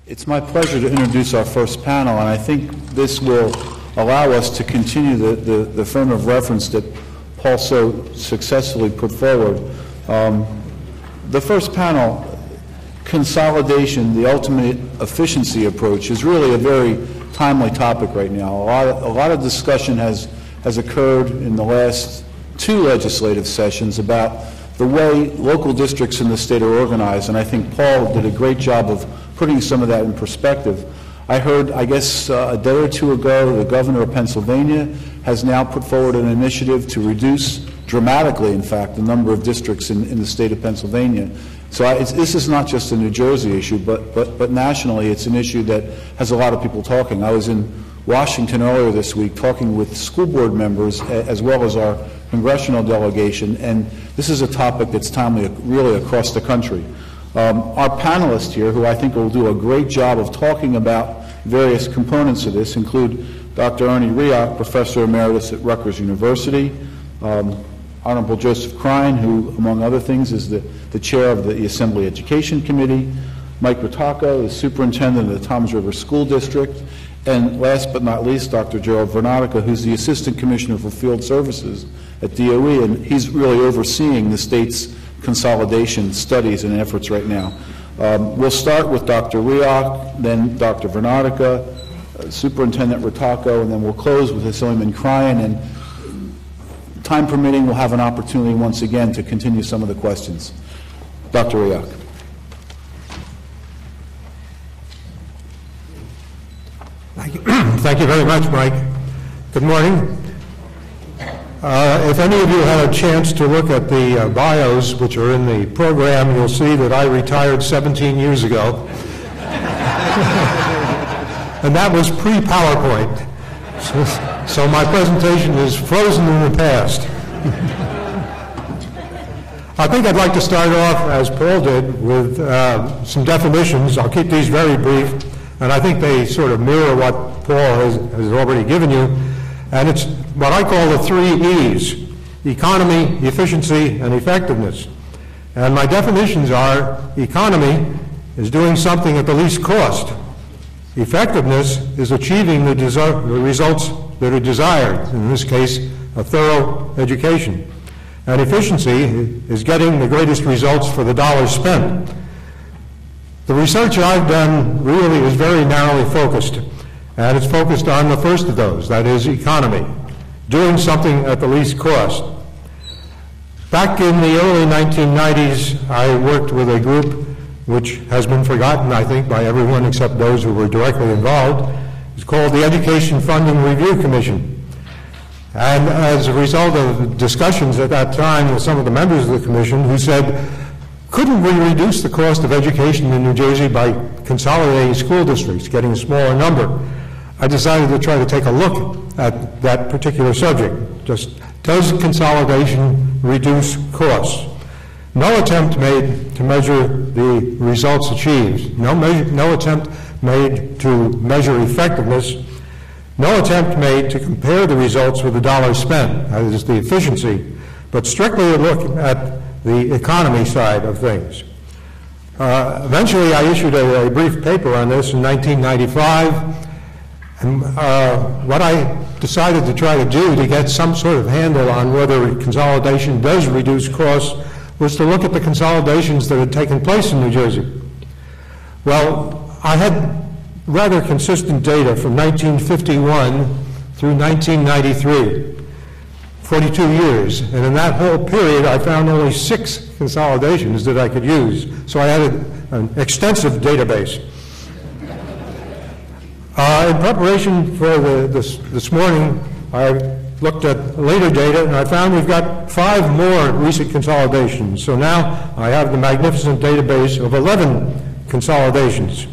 It's my pleasure to introduce our first panel, and I think this will allow us to continue the frame of reference that Paul so successfully put forward. The first panel, consolidation, the ultimate efficiency approach, is really a very timely topic right now. A lot of discussion has occurred in the last 2 legislative sessions about the way local districts in the state are organized, and I think Paul did a great job of putting some of that in perspective. I heard, I guess, a day or 2 ago, the governor of Pennsylvania has now put forward an initiative to reduce dramatically, in fact, the number of districts in the state of Pennsylvania. So this is not just a New Jersey issue, but nationally it's an issue that has a lot of people talking. I was in Washington earlier this week talking with school board members as well as our congressional delegation, and this is a topic that's timely really across the country. Our panelists here, who I think will do a great job of talking about various components of this, include Dr. Reock, Professor Emeritus at Rutgers University, Honorable Joseph Cryan, who, among other things, is the chair of the Assembly Education Committee, Mike Ritacco, the superintendent of the Toms River School District, and last but not least, Dr. Gerald Vernotica, who's the Assistant Commissioner for Field Services at DOE, and he's really overseeing the state's consolidation studies and efforts right now. We'll start with Dr. Reock, then Dr. Vernotica, Superintendent Ritacco, and then we'll close with Assemblyman Cryan, and time permitting, we'll have an opportunity once again to continue some of the questions. Dr. Reock. Thank you very much, Mike. Good morning. If any of you had a chance to look at the bios which are in the program, you'll see that I retired 17 years ago. And that was pre-PowerPoint. So my presentation is frozen in the past. I think I'd like to start off, as Paul did, with some definitions. I'll keep these very brief, and I think they sort of mirror what Paul has already given you. And it's what I call the 3 E's: economy, efficiency, and effectiveness. And my definitions are: economy is doing something at the least cost. Effectiveness is achieving the results that are desired, in this case, a thorough education. And efficiency is getting the greatest results for the dollars spent. The research I've done really is very narrowly focused, and it's focused on the first of those, that is economy, doing something at the least cost. Back in the early 1990s, I worked with a group which has been forgotten, I think, by everyone except those who were directly involved. It's called the Education Funding Review Commission. And as a result of discussions at that time with some of the members of the commission who said, couldn't we reduce the cost of education in New Jersey by consolidating school districts, getting a smaller number? I decided to try to take a look at that particular subject. Just, does consolidation reduce costs? No attempt made to measure the results achieved. No attempt made to measure effectiveness. No attempt made to compare the results with the dollars spent, that is the efficiency, but strictly a look at the economy side of things. Eventually I issued a brief paper on this in 1995, and what I decided to try to do to get some sort of handle on whether consolidation does reduce costs was to look at the consolidations that had taken place in New Jersey. Well, I had rather consistent data from 1951 through 1993, 42 years, and in that whole period I found only 6 consolidations that I could use, so I had an extensive database. In preparation for this morning, I looked at later data, and I found we've got 5 more recent consolidations. So now I have the magnificent database of 11 consolidations.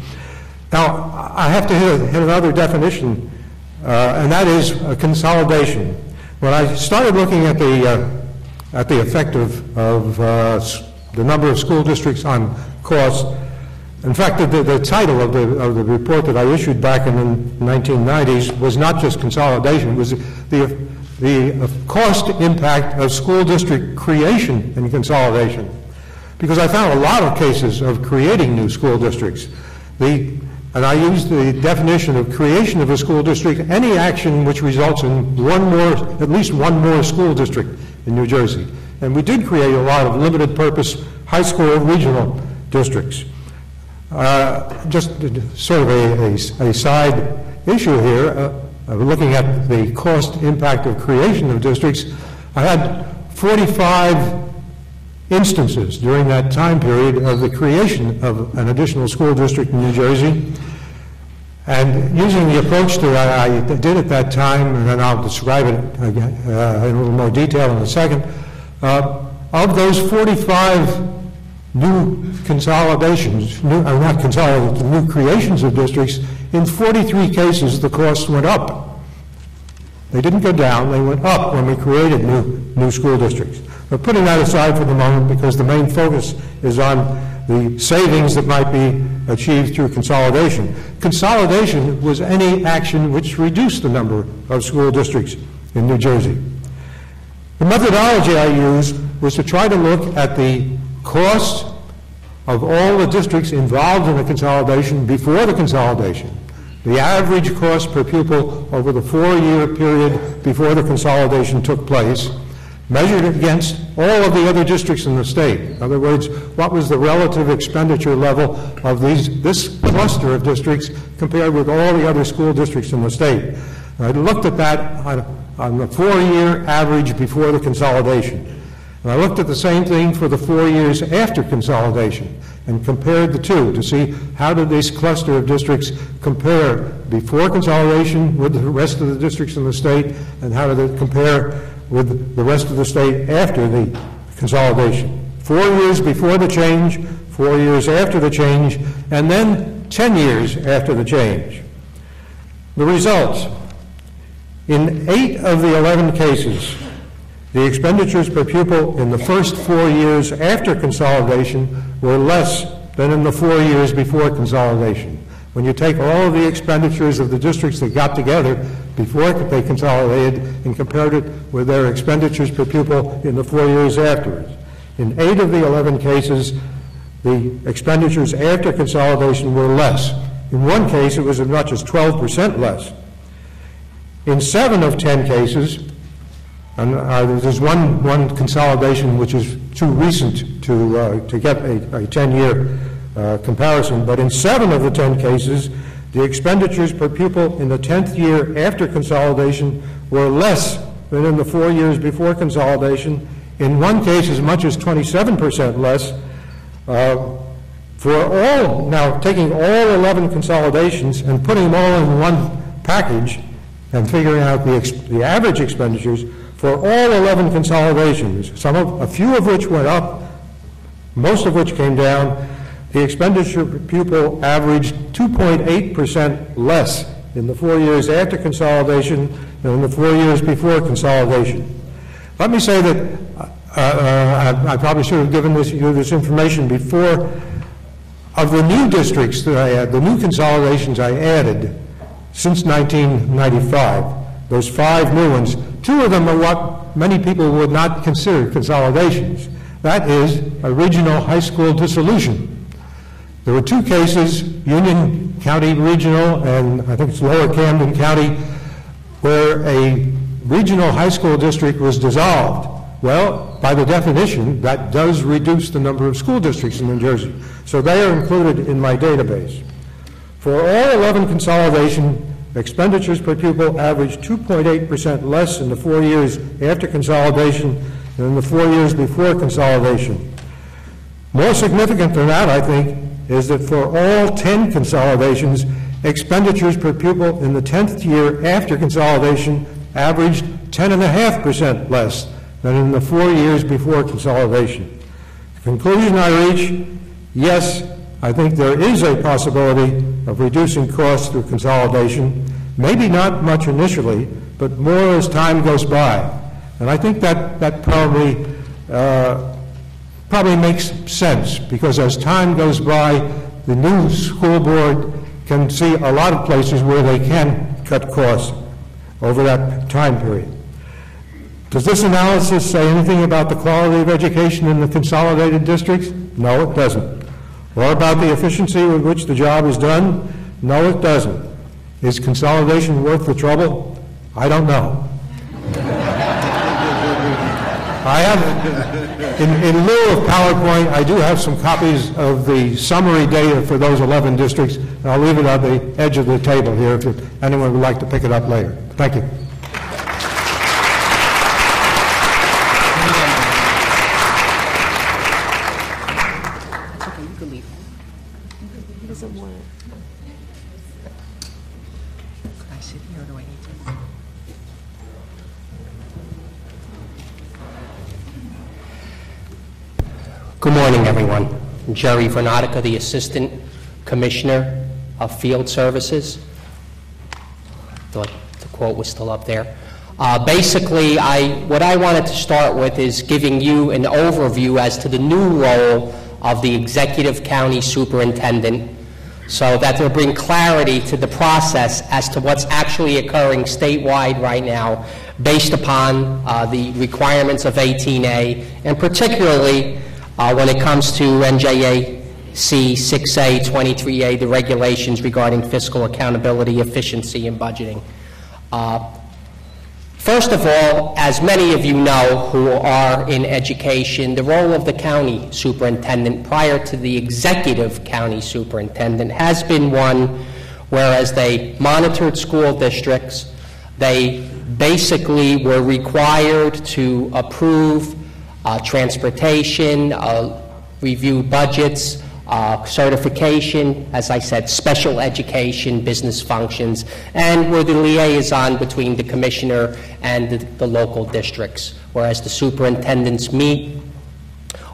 Now, I have to hit another definition, and that is a consolidation. When I started looking at the effect of the number of school districts on costs, in fact, the title of the report that I issued back in the 1990s was not just consolidation, it was the cost impact of school district creation and consolidation. Because I found a lot of cases of creating new school districts. The and I used the definition of creation of a school district, any action which results in at least one more school district in New Jersey. And we did create a lot of limited purpose high school regional districts. Just sort of a side issue here, looking at the cost impact of creation of districts, I had 45 instances during that time period of the creation of an additional school district in New Jersey. And using the approach that I did at that time, and then I'll describe it again, in a little more detail in a second, of those 45 new consolidations, new creations of districts, in 43 cases the costs went up. They didn't go down, they went up when we created new school districts. But putting that aside for the moment, because the main focus is on the savings that might be achieved through consolidation. Consolidation was any action which reduced the number of school districts in New Jersey. The methodology I used was to try to look at the cost of all the districts involved in the consolidation before the consolidation, the average cost per pupil over the 4-year period before the consolidation took place, measured against all of the other districts in the state. In other words, what was the relative expenditure level of this cluster of districts compared with all the other school districts in the state. And I looked at that on the 4-year average before the consolidation. And I looked at the same thing for the 4 years after consolidation and compared the two to see how did this cluster of districts compare before consolidation with the rest of the districts in the state, and how did it compare with the rest of the state after the consolidation. 4 years before the change, 4 years after the change, and then 10 years after the change. The results: in 8 of the 11 cases, the expenditures per pupil in the first 4 years after consolidation were less than in the 4 years before consolidation. When you take all of the expenditures of the districts that got together before they consolidated and compared it with their expenditures per pupil in the 4 years afterwards. In 8 of the 11 cases, the expenditures after consolidation were less. In one case, it was as much as 12% less. In 7 of 10 cases, and there's one consolidation which is too recent to get a 10-year comparison, but in 7 of the 10 cases, the expenditures per pupil in the 10th year after consolidation were less than in the 4 years before consolidation. In one case, as much as 27% less. For all, now taking all 11 consolidations and putting them all in one package and figuring out the average expenditures for all 11 consolidations, a few of which went up, most of which came down, the expenditure per pupil averaged 2.8% less in the 4 years after consolidation than in the 4 years before consolidation. Let me say that I probably should have given you this information before. Of the new districts that I had, the new consolidations I added since 1995, those 5 new ones, 2 of them are what many people would not consider consolidations. That is a regional high school dissolution. There were 2 cases, Union County Regional and I think it's Lower Camden County, where a regional high school district was dissolved. Well, by the definition, that does reduce the number of school districts in New Jersey. So they are included in my database. For all 11 consolidation, expenditures per pupil averaged 2.8% less in the 4 years after consolidation than in the 4 years before consolidation. More significant than that, I think, is that for all 10 consolidations, expenditures per pupil in the 10th year after consolidation averaged 10.5% less than in the 4 years before consolidation. The conclusion I reach, yes, I think there is a possibility of reducing costs through consolidation, maybe not much initially, but more as time goes by. And I think that probably makes sense, because as time goes by, the new school board can see a lot of places where they can cut costs over that time period. Does this analysis say anything about the quality of education in the consolidated districts? No, it doesn't. Or about the efficiency with which the job is done? No, it doesn't. Is consolidation worth the trouble? I don't know. I have, in lieu of PowerPoint, I do have some copies of the summary data for those 11 districts, and I'll leave it on the edge of the table here if anyone would like to pick it up later. Thank you. Good morning, everyone. I'm Jerry Vernotica, the Assistant Commissioner of Field Services. Thought the quote was still up there. Basically, what I wanted to start with is giving you an overview as to the new role of the Executive County Superintendent, so that will bring clarity to the process as to what's actually occurring statewide right now based upon the requirements of 18A, and particularly when it comes to NJAC 6A, 23A, the regulations regarding fiscal accountability, efficiency, and budgeting. First of all, as many of you know who are in education, the role of the county superintendent prior to the executive county superintendent has been one whereas they monitored school districts, they basically were required to approve transportation, review budgets, certification, as I said, special education, business functions, and were the liaison between the commissioner and the local districts, whereas the superintendents meet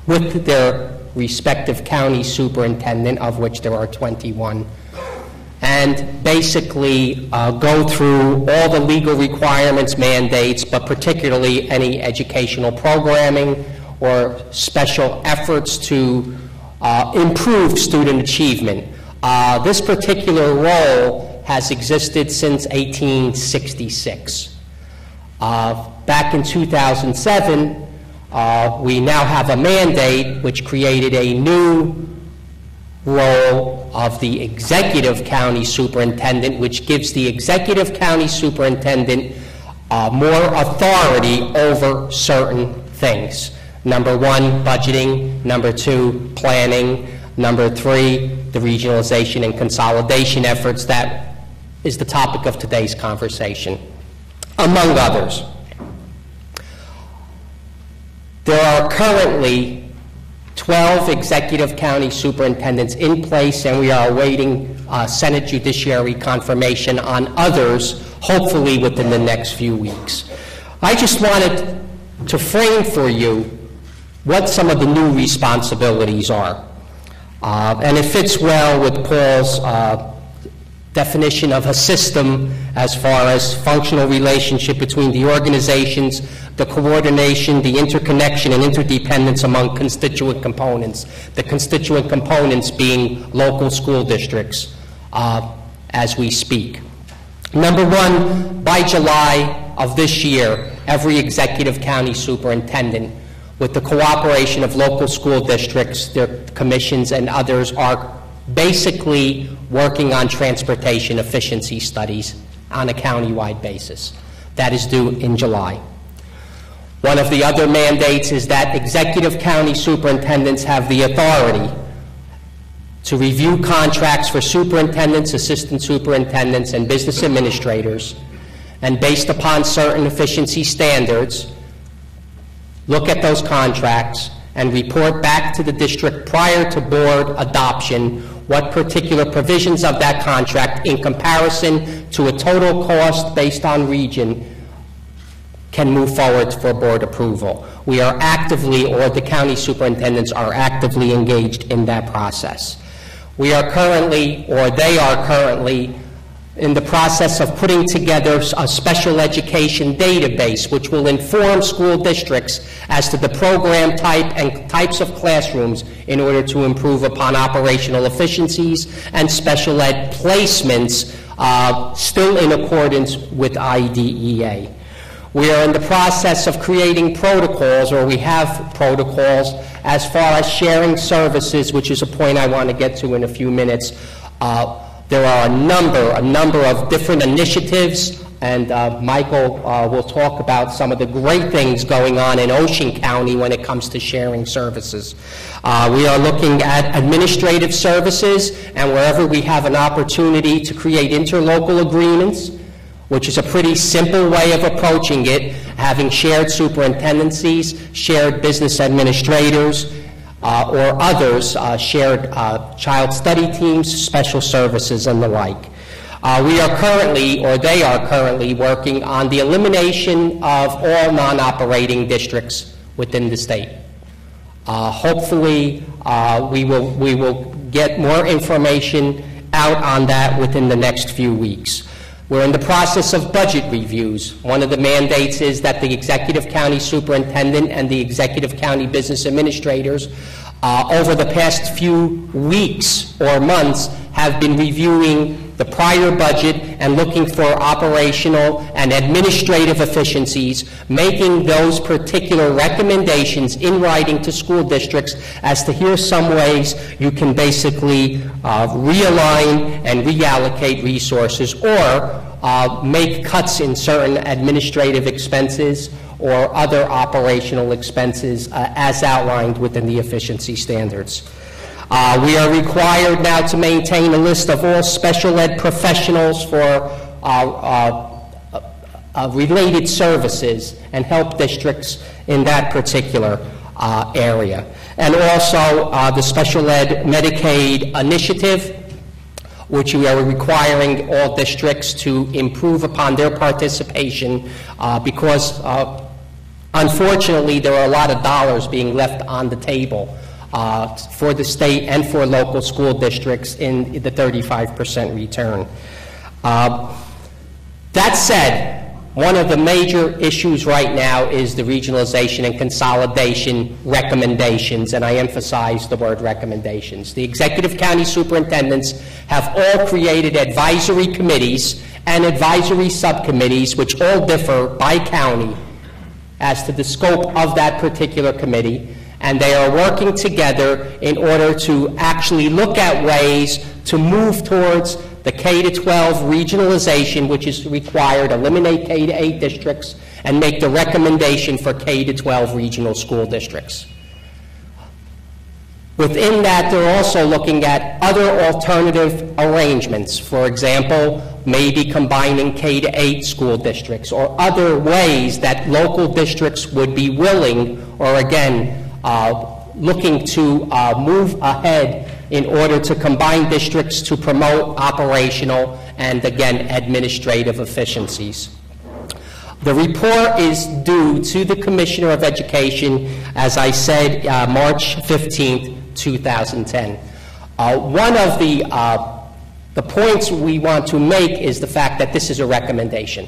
with their respective county superintendent, of which there are 21, and basically go through all the legal requirements, mandates, but particularly any educational programming or special efforts to improve student achievement. This particular role has existed since 1866. Back in 2007, we now have a mandate which created a new role of the executive county superintendent, which gives the executive county superintendent more authority over certain things. Number one, budgeting. Number two, planning. Number three, the regionalization and consolidation efforts. That is the topic of today's conversation, among others. There are currently 12 executive county superintendents in place, and we are awaiting Senate judiciary confirmation on others, hopefully within the next few weeks. I just wanted to frame for you what some of the new responsibilities are. And it fits well with Paul's definition of a system as far as functional relationship between the organizations, the coordination, the interconnection and interdependence among constituent components, the constituent components being local school districts as we speak. Number one, by July of this year, every executive county superintendent, with the cooperation of local school districts, their commissions and others, are basically working on transportation efficiency studies on a county-wide basis. That is due in July. One of the other mandates is that executive county superintendents have the authority to review contracts for superintendents, assistant superintendents, and business administrators, and based upon certain efficiency standards, look at those contracts and report back to the district prior to board adoption what particular provisions of that contract in comparison to a total cost based on region can move forward for board approval. We are actively, or the county superintendents are actively engaged in that process. We are currently, or they are currently, in the process of putting together a special education database which will inform school districts as to the program type and types of classrooms in order to improve upon operational efficiencies and special ed placements still in accordance with IDEA. We are in the process of creating protocols, or we have protocols, as far as sharing services, which is a point I want to get to in a few minutes, There are a number of different initiatives, and Michael will talk about some of the great things going on in Ocean County when it comes to sharing services. We are looking at administrative services, and wherever we have an opportunity to create interlocal agreements, which is a pretty simple way of approaching it, having shared superintendencies, shared business administrators, or others, shared child study teams, special services, and the like. We are currently, or they are currently, working on the elimination of all non-operating districts within the state. Hopefully, we will get more information out on that within the next few weeks. We're in the process of budget reviews. One of the mandates is that the executive county superintendent and the executive county business administrators over the past few weeks or months have been reviewing the prior budget and looking for operational and administrative efficiencies, making those particular recommendations in writing to school districts as to here's some ways you can basically realign and reallocate resources, or make cuts in certain administrative expenses or other operational expenses as outlined within the efficiency standards. We are required now to maintain a list of all special ed professionals for related services and help districts in that particular area. And also the special ed Medicaid initiative, which we are requiring all districts to improve upon their participation because unfortunately there are a lot of dollars being left on the table for the state and for local school districts in the 35% return. That said, one of the major issues right now is the regionalization and consolidation recommendations, and I emphasize the word recommendations. The executive county superintendents have all created advisory committees and advisory subcommittees which all differ by county as to the scope of that particular committee, and they are working together in order to actually look at ways to move towards the K-12 regionalization, which is required, eliminate K-8 districts, and make the recommendation for K-12 regional school districts. Within that, they're also looking at other alternative arrangements. For example, maybe combining K-8 school districts or other ways that local districts would be willing, or again, looking to move ahead in order to combine districts to promote operational and, again, administrative efficiencies. The report is due to the Commissioner of Education, as I said, March 15th, 2010. One of the points we want to make is the fact that this is a recommendation.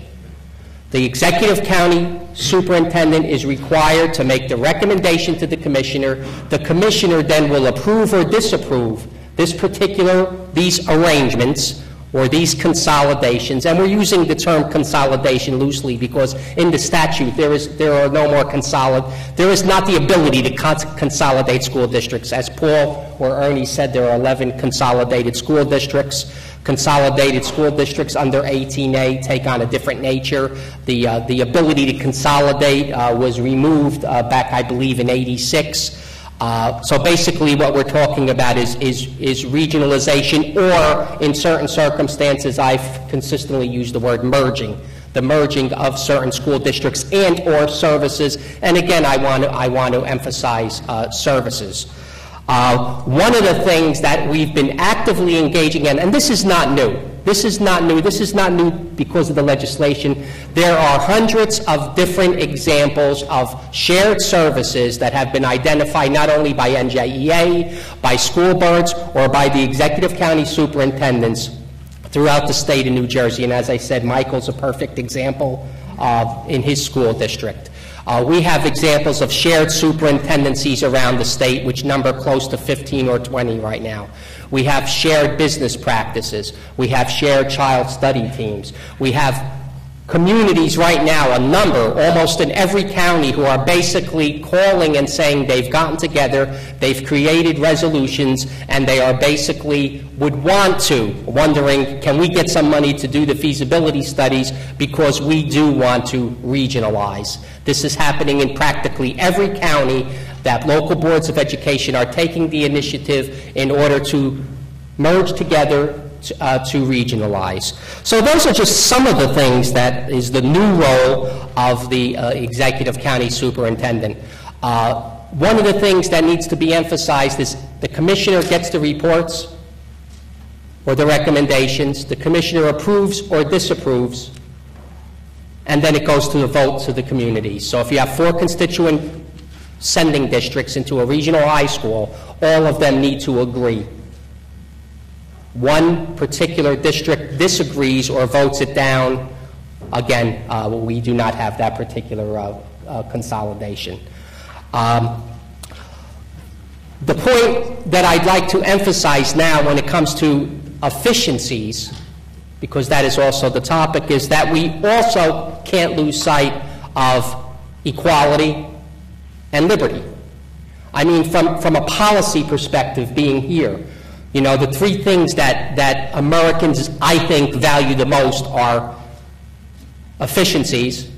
The executive county superintendent is required to make the recommendation to the commissioner. The commissioner then will approve or disapprove these arrangements or these consolidations, and we're using the term consolidation loosely because in the statute there is not the ability to consolidate school districts. As Paul or Ernie said, there are 11 consolidated school districts. Consolidated school districts under 18A take on a different nature. The ability to consolidate was removed back, I believe, in '86. So basically what we're talking about is regionalization, or in certain circumstances I've consistently used the word merging, the merging of certain school districts and or services, and again I want to emphasize services. One of the things that we've been actively engaging in, and this is not new. This is not new because of the legislation. There are hundreds of different examples of shared services that have been identified not only by NJEA, by school boards, or by the executive county superintendents throughout the state of New Jersey. And as I said, Michael's a perfect example in his school district. We have examples of shared superintendencies around the state, which number close to 15 or 20 right now. We have shared business practices. We have shared child study teams. We have communities right now, a number, almost in every county, who are basically calling and saying they've gotten together, they've created resolutions, and they are basically would want to, wondering, can we get some money to do the feasibility studies because we do want to regionalize. This is happening in practically every county, that local boards of education are taking the initiative in order to merge together to regionalize. So those are just some of the things that is the new role of the executive county superintendent. One of the things that needs to be emphasized is the commissioner gets the reports or the recommendations, the commissioner approves or disapproves, and then it goes to the vote to the community. So if you have 4 constituent sending districts into a regional high school, all of them need to agree. One particular district disagrees or votes it down, again, we do not have that particular consolidation. The point that I'd like to emphasize now when it comes to efficiencies, because that is also the topic, is that we also can't lose sight of equality and liberty. I mean, from a policy perspective, being here, you know, the 3 things that Americans, I think, value the most are efficiencies,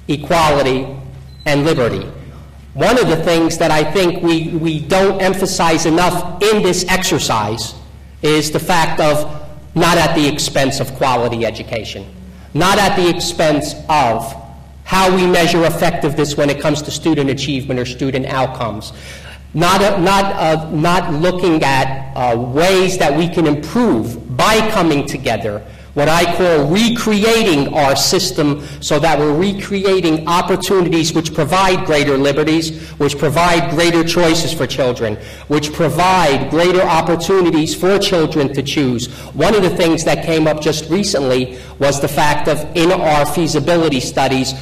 equality, and liberty. One of the things that I think we don't emphasize enough in this exercise is the fact of not at the expense of quality education, not at the expense of how we measure effectiveness when it comes to student achievement or student outcomes. Not looking at ways that we can improve by coming together, what I call recreating our system so that we're recreating opportunities which provide greater liberties, which provide greater choices for children, which provide greater opportunities for children to choose. One of the things that came up just recently was the fact of, in our feasibility studies,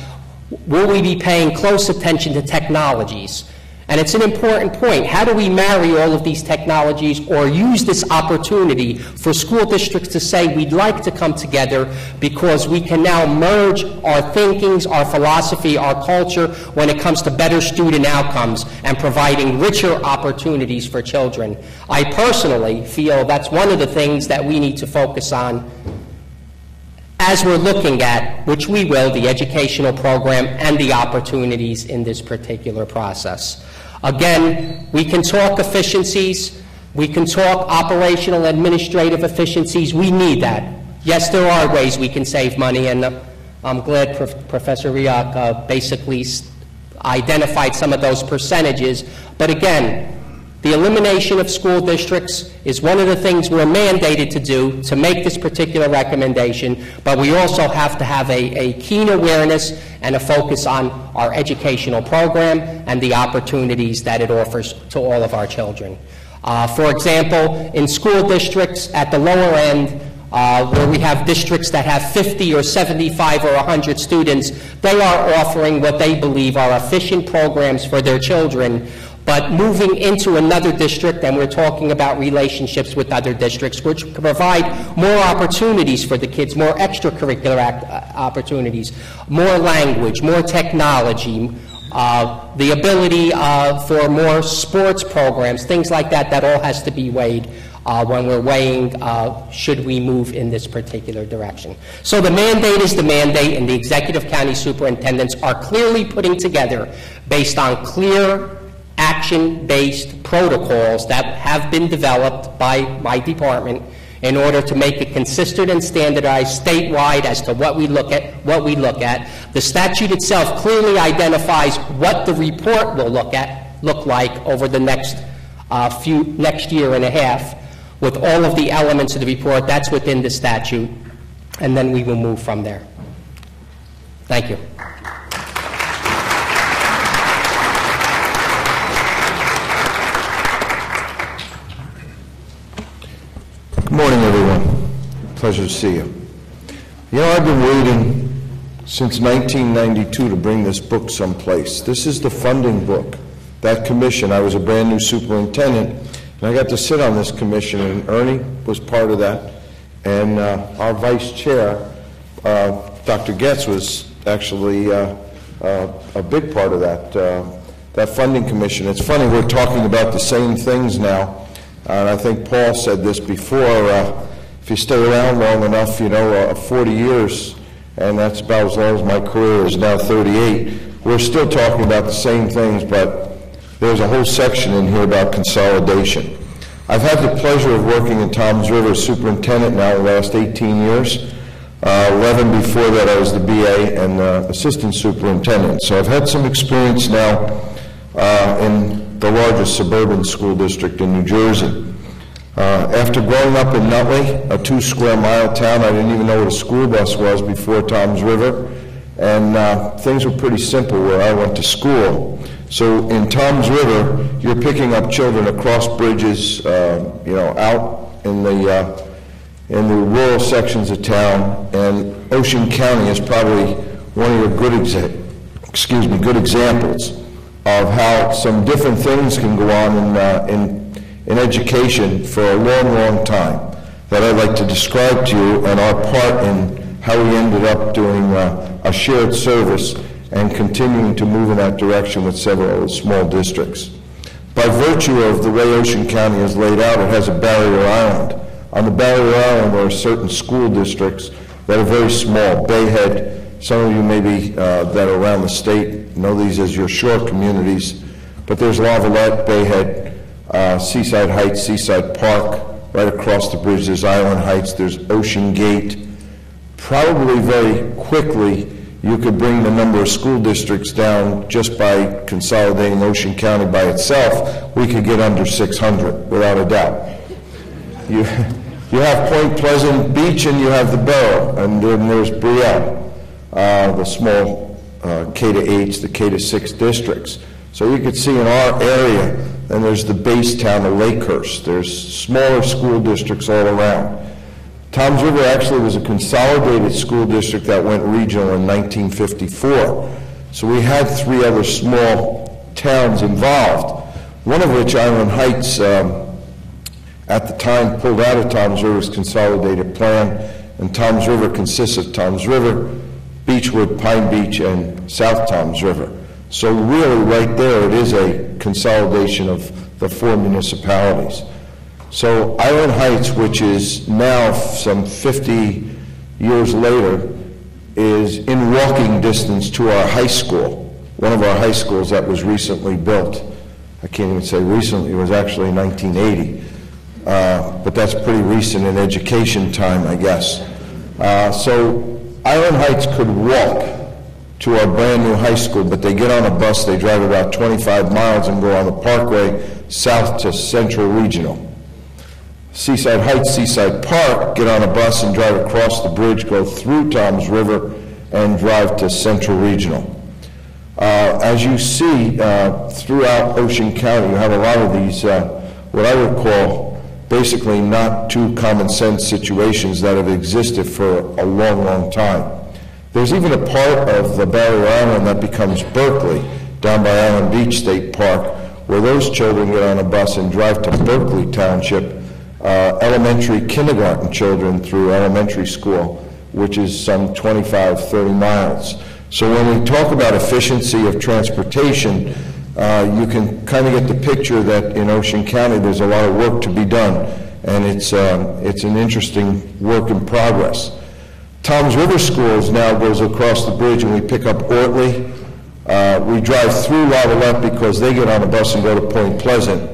will we be paying close attention to technologies? And it's an important point. How do we marry all of these technologies or use this opportunity for school districts to say we'd like to come together because we can now merge our thinkings, our philosophy, our culture when it comes to better student outcomes and providing richer opportunities for children. I personally feel that's one of the things that we need to focus on as we're looking at, which we will, the educational program and the opportunities in this particular process. Again, we can talk efficiencies, we can talk operational administrative efficiencies, we need that. Yes, there are ways we can save money, and I'm glad Professor Reock basically identified some of those percentages, but again, the elimination of school districts is one of the things we're mandated to do to make this particular recommendation, but we also have to have a keen awareness and a focus on our educational program and the opportunities that it offers to all of our children. For example, in school districts at the lower end, where we have districts that have 50 or 75 or 100 students, they are offering what they believe are efficient programs for their children. But moving into another district, and we're talking about relationships with other districts, which can provide more opportunities for the kids, more extracurricular opportunities, more language, more technology, the ability for more sports programs, things like that, that all has to be weighed when we're weighing should we move in this particular direction. So the mandate is the mandate, and the executive county superintendents are clearly putting together, based on clear action-based protocols that have been developed by my department in order to make it consistent and standardized statewide as to what we look at. The statute itself clearly identifies what the report will look like over the next year and a half, with all of the elements of the report. That's within the statute, and then we will move from there. Thank you. Good morning, everyone. Pleasure to see you. You know, I've been waiting since 1992 to bring this book someplace. This is the funding book, that commission. I was a brand new superintendent, and I got to sit on this commission, and Ernie was part of that, and our vice chair, Dr. Getz was actually a big part of that funding commission. It's funny, we're talking about the same things now, and I think Paul said this before, if you stay around long enough, 40 years, and that's about as long as my career is now, 38, we're still talking about the same things, but there's a whole section in here about consolidation. I've had the pleasure of working in Toms River as superintendent now the last 18 years. 11 before that I was the BA and assistant superintendent. So I've had some experience now in the largest suburban school district in New Jersey. After growing up in Nutley, a 2-square-mile town, I didn't even know what a school bus was before Toms River, and things were pretty simple where I went to school. So in Toms River, you're picking up children across bridges, out in the rural sections of town, and Ocean County is probably one of your good examples of how some different things can go on in education for a long, long time that I'd like to describe to you, and our part in how we ended up doing a shared service and continuing to move in that direction with several small districts. By virtue of the way Ocean County is laid out, it has a barrier island. On the barrier island, there are certain school districts that are very small. Bayhead, some of you maybe that are around the state know these as your shore communities, but there's Lavalette, Bayhead, Seaside Heights, Seaside Park, right across the bridge there's Island Heights, there's Ocean Gate. Probably very quickly you could bring the number of school districts down just by consolidating Ocean County by itself. We could get under 600 without a doubt. You have Point Pleasant Beach and you have the Borough, and then there's Reock, the small K-8s, the K-6 districts. So you could see in our area, then there's the base town of Lakehurst. There's smaller school districts all around. Toms River actually was a consolidated school district that went regional in 1954. So we had 3 other small towns involved, one of which, Island Heights, at the time pulled out of Toms River's consolidated plan, and Toms River consists of Toms River, Beechwood, Pine Beach, and South Toms River. So really right there it is a consolidation of the 4 municipalities. So Island Heights, which is now some 50 years later, is in walking distance to our high school, one of our high schools that was recently built. I can't even say recently, it was actually 1980. But that's pretty recent in education time, I guess. So Island Heights could walk to our brand new high school, but they get on a bus, they drive about 25 miles and go on the Parkway south to Central Regional. Seaside Heights, Seaside Park, get on a bus and drive across the bridge, go through Toms River, and drive to Central Regional. As you see throughout Ocean County, you have a lot of these, what I would call basically not too common sense situations that have existed for a long, long time. There's even a part of the barrier island that becomes Berkeley, down by Island Beach State Park, where those children get on a bus and drive to Berkeley Township, elementary kindergarten children through elementary school, which is some 25, 30 miles. So when we talk about efficiency of transportation, you can kind of get the picture that in Ocean County there's a lot of work to be done, and it's an interesting work in progress. Toms River Schools now goes across the bridge and we pick up Ortley. We drive through Lavalette because they get on a bus and go to Point Pleasant,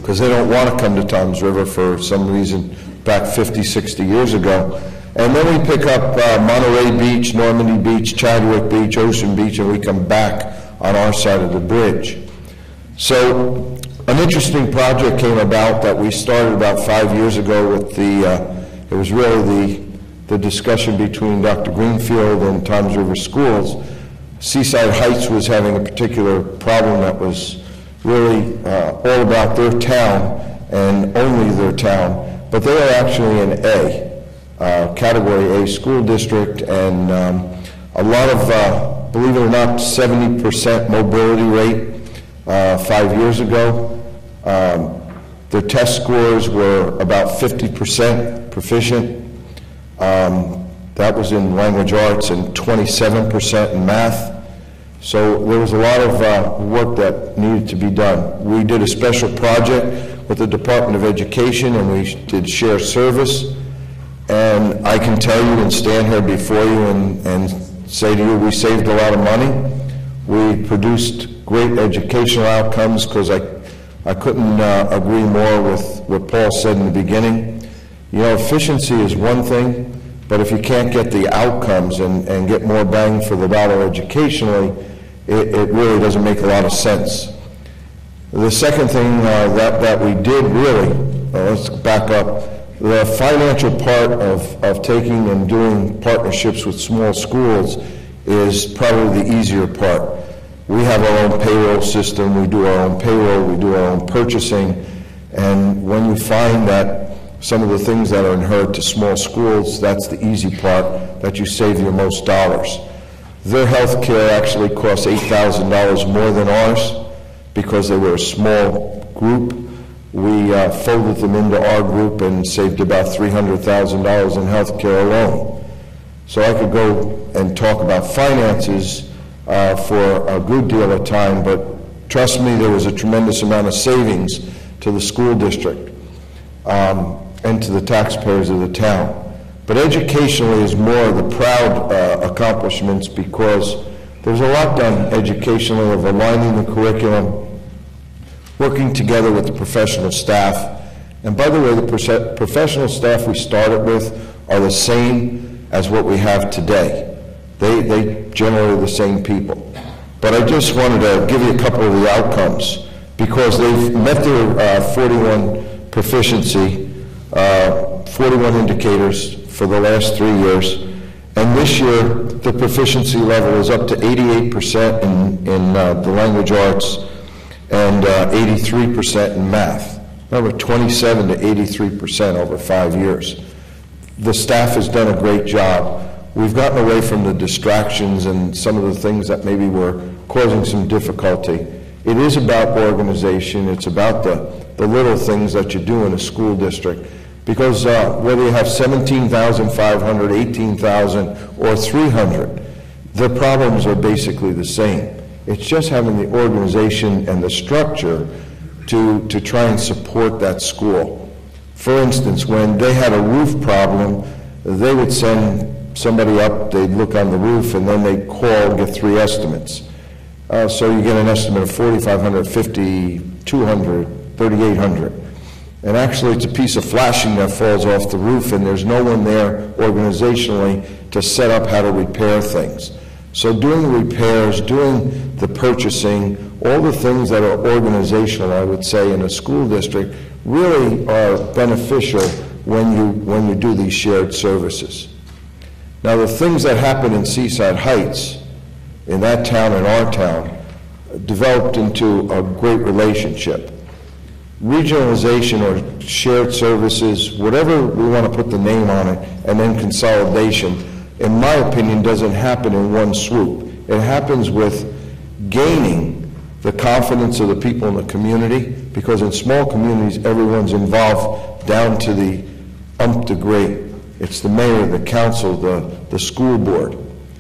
because they don't want to come to Toms River for some reason back 50, 60 years ago. And then we pick up Monterey Beach, Normandy Beach, Chadwick Beach, Ocean Beach, and we come back on our side of the bridge. So an interesting project came about that we started about 5 years ago with it was really the discussion between Dr. Greenfield and Toms River Schools. Seaside Heights was having a particular problem that was really all about their town and only their town, but they are actually an A, Category A school district, and a lot of, believe it or not, 70% mobility rate 5 years ago. Their test scores were about 50% proficient. That was in language arts and 27% in math. So there was a lot of work that needed to be done. We did a special project with the Department of Education, and we did share service. And I can tell you and stand here before you and say to you, we saved a lot of money. We produced great educational outcomes, because I couldn't agree more with what Paul said in the beginning. You know, efficiency is one thing, but if you can't get the outcomes and get more bang for the dollar educationally, it really doesn't make a lot of sense. The second thing that we did really, let's back up, the financial part of taking and doing partnerships with small schools is probably the easier part. We have our own payroll system, we do our own payroll, we do our own purchasing, and when you find that some of the things that are inherent to small schools, that's the easy part, that you save your most dollars. Their health care actually costs $8,000 more than ours because they were a small group. We folded them into our group and saved about $300,000 in health care alone. So I could go and talk about finances for a good deal of time, but trust me, there was a tremendous amount of savings to the school district and to the taxpayers of the town. But educationally is more of the proud accomplishments, because there's a lot done educationally of aligning the curriculum, working together with the professional staff. And by the way, the professional staff we started with are the same as what we have today. They generally are the same people. But I just wanted to give you a couple of the outcomes, because they've met their 41 proficiency, 41 indicators for the last 3 years. And this year, the proficiency level is up to 88% in the language arts and 83% in math. Remember, 27 to 83% over 5 years. The staff has done a great job. We've gotten away from the distractions and some of the things that maybe were causing some difficulty. It is about organization. It's about the little things that you do in a school district. Because whether you have 17,500, 18,000, or 300, the problems are basically the same. It's just having the organization and the structure to try and support that school. For instance, when they had a roof problem, they would send somebody up, they'd look on the roof, and then they'd call, get 3 estimates. So you get an estimate of 4,500, 50, 200, 3,800. And actually, it's a piece of flashing that falls off the roof, and there's no one there organizationally to set up how to repair things. So doing the repairs, doing the purchasing, all the things that are organizational, I would say, in a school district, really are beneficial when you do these shared services. Now, the things that happen in Seaside Heights, in that town and our town, developed into a great relationship. Regionalization or shared services, whatever we want to put the name on it, and then consolidation, in my opinion, doesn't happen in one swoop. It happens with gaining the confidence of the people in the community, because in small communities, everyone's involved down to the umph degree. It's the mayor, the council, the school board.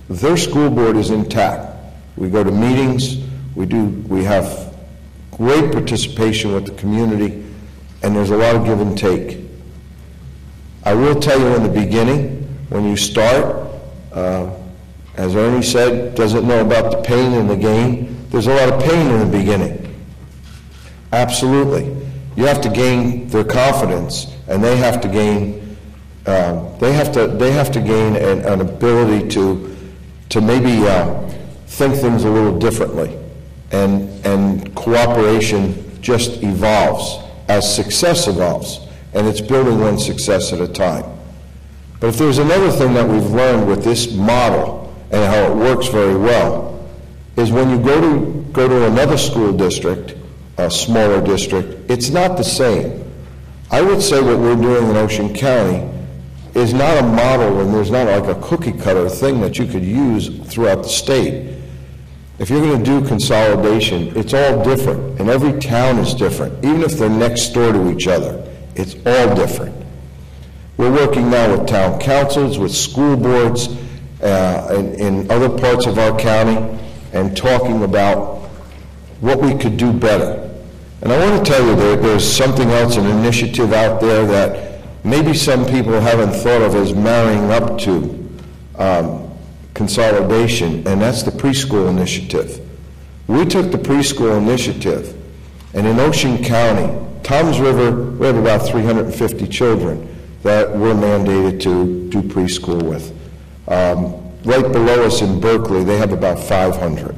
Their school board is intact. We go to meetings, we have great participation with the community, and there's a lot of give and take. I will tell you in the beginning, when you start, as Ernie said, doesn't know about the pain and the gain. There's a lot of pain in the beginning. Absolutely. You have to gain their confidence, and they have to gain an ability to maybe think things a little differently. And cooperation just evolves as success evolves, and it's building one success at a time. But if there's another thing that we've learned with this model and how it works very well, is when you go to another school district, a smaller district, it's not the same. I would say what we're doing in Ocean County is not a model, and there's not like a cookie cutter thing that you could use throughout the state. If you're going to do consolidation, it's all different, and every town is different. Even if they're next door to each other, it's all different. We're working now with town councils, with school boards, in other parts of our county, and talking about what we could do better. And I want to tell you that there's something else, an initiative out there that maybe some people haven't thought of as marrying up to consolidation, and that's the preschool initiative. We took the preschool initiative, and in Ocean County, Toms River, we have about 350 children that we're mandated to do preschool with. Right below us in Berkeley, they have about 500.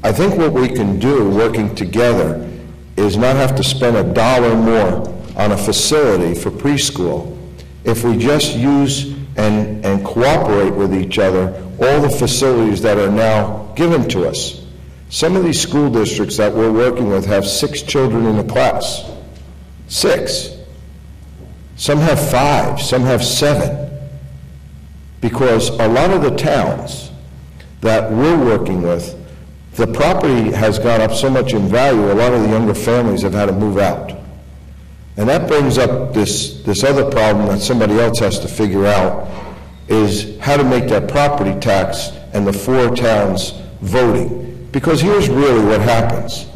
I think what we can do, working together, is not have to spend $1 more on a facility for preschool if we just use and cooperate with each other all the facilities that are now given to us. Some of these school districts that we're working with have 6 children in a class. 6. Some have 5, some have 7. Because a lot of the towns that we're working with, the property has gone up so much in value, a lot of the younger families have had to move out. And that brings up this other problem that somebody else has to figure out, is how to make that property tax and the 4 towns voting. Because here's really what happens.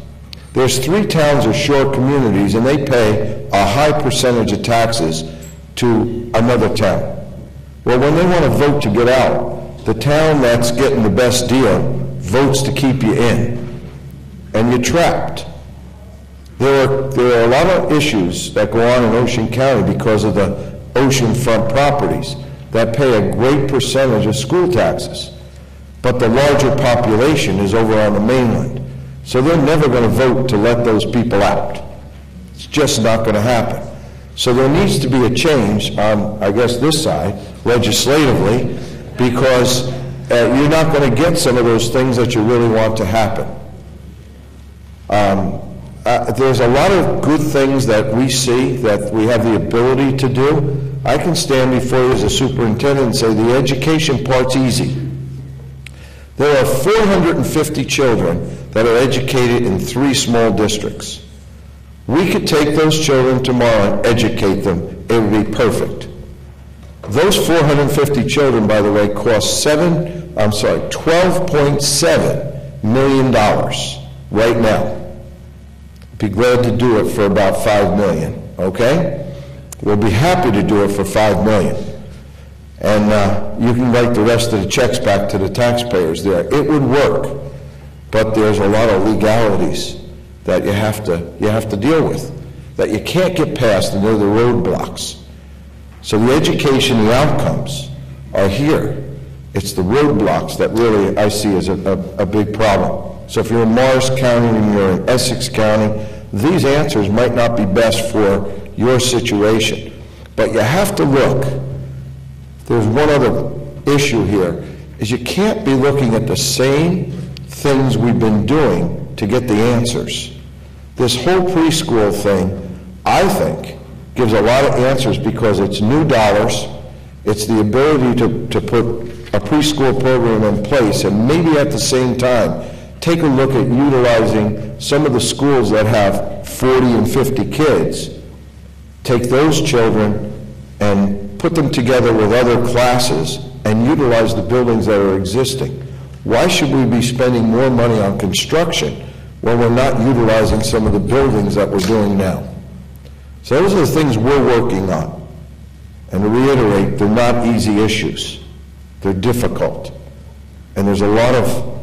There's 3 towns or shore communities, and they pay a high percentage of taxes to another town. Well, when they want to vote to get out, the town that's getting the best deal votes to keep you in, and you're trapped. There are a lot of issues that go on in Ocean County because of the oceanfront properties that pay a great percentage of school taxes. But the larger population is over on the mainland. So they're never going to vote to let those people out. It's just not going to happen. So there needs to be a change on, I guess, this side, legislatively, because you're not going to get some of those things that you really want to happen. There's a lot of good things that we see that we have the ability to do. I can stand before you as a superintendent and say the education part's easy. There are 450 children that are educated in 3 small districts. We could take those children tomorrow and educate them. It would be perfect. Those 450 children, by the way, cost $12.7 million right now. Be glad to do it for about $5 million, okay? We'll be happy to do it for $5 million. And you can write the rest of the checks back to the taxpayers there. It would work, but there's a lot of legalities that you have to deal with, that you can't get past, and they're the roadblocks. So the education, the outcomes are here. It's the roadblocks that really I see as a big problem. So if you're in Morris County and you're in Essex County, these answers might not be best for your situation. But you have to look. There's one other issue here, is you can't be looking at the same things we've been doing to get the answers. This whole preschool thing, I think, gives a lot of answers because it's new dollars, it's the ability to put a preschool program in place, and maybe at the same time, take a look at utilizing some of the schools that have 40 and 50 kids, take those children and put them together with other classes and utilize the buildings that are existing. Why should we be spending more money on construction when we're not utilizing some of the buildings that we're doing now? So those are the things we're working on. And to reiterate, they're not easy issues. They're difficult. And there's a lot of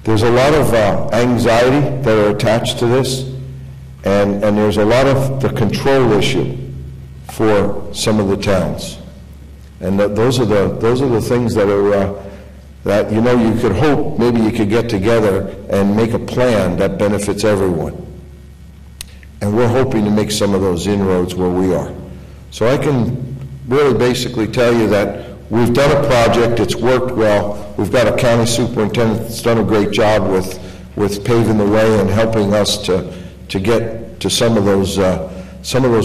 anxiety that are attached to this, and there's a lot of the control issue for some of the towns. And those are the things that are that you could hope maybe you could get together and make a plan that benefits everyone. And we're hoping to make some of those inroads where we are. So I can really basically tell you that we've done a project, it's worked well. We've got a county superintendent that's done a great job with paving the way and helping us to get to some of those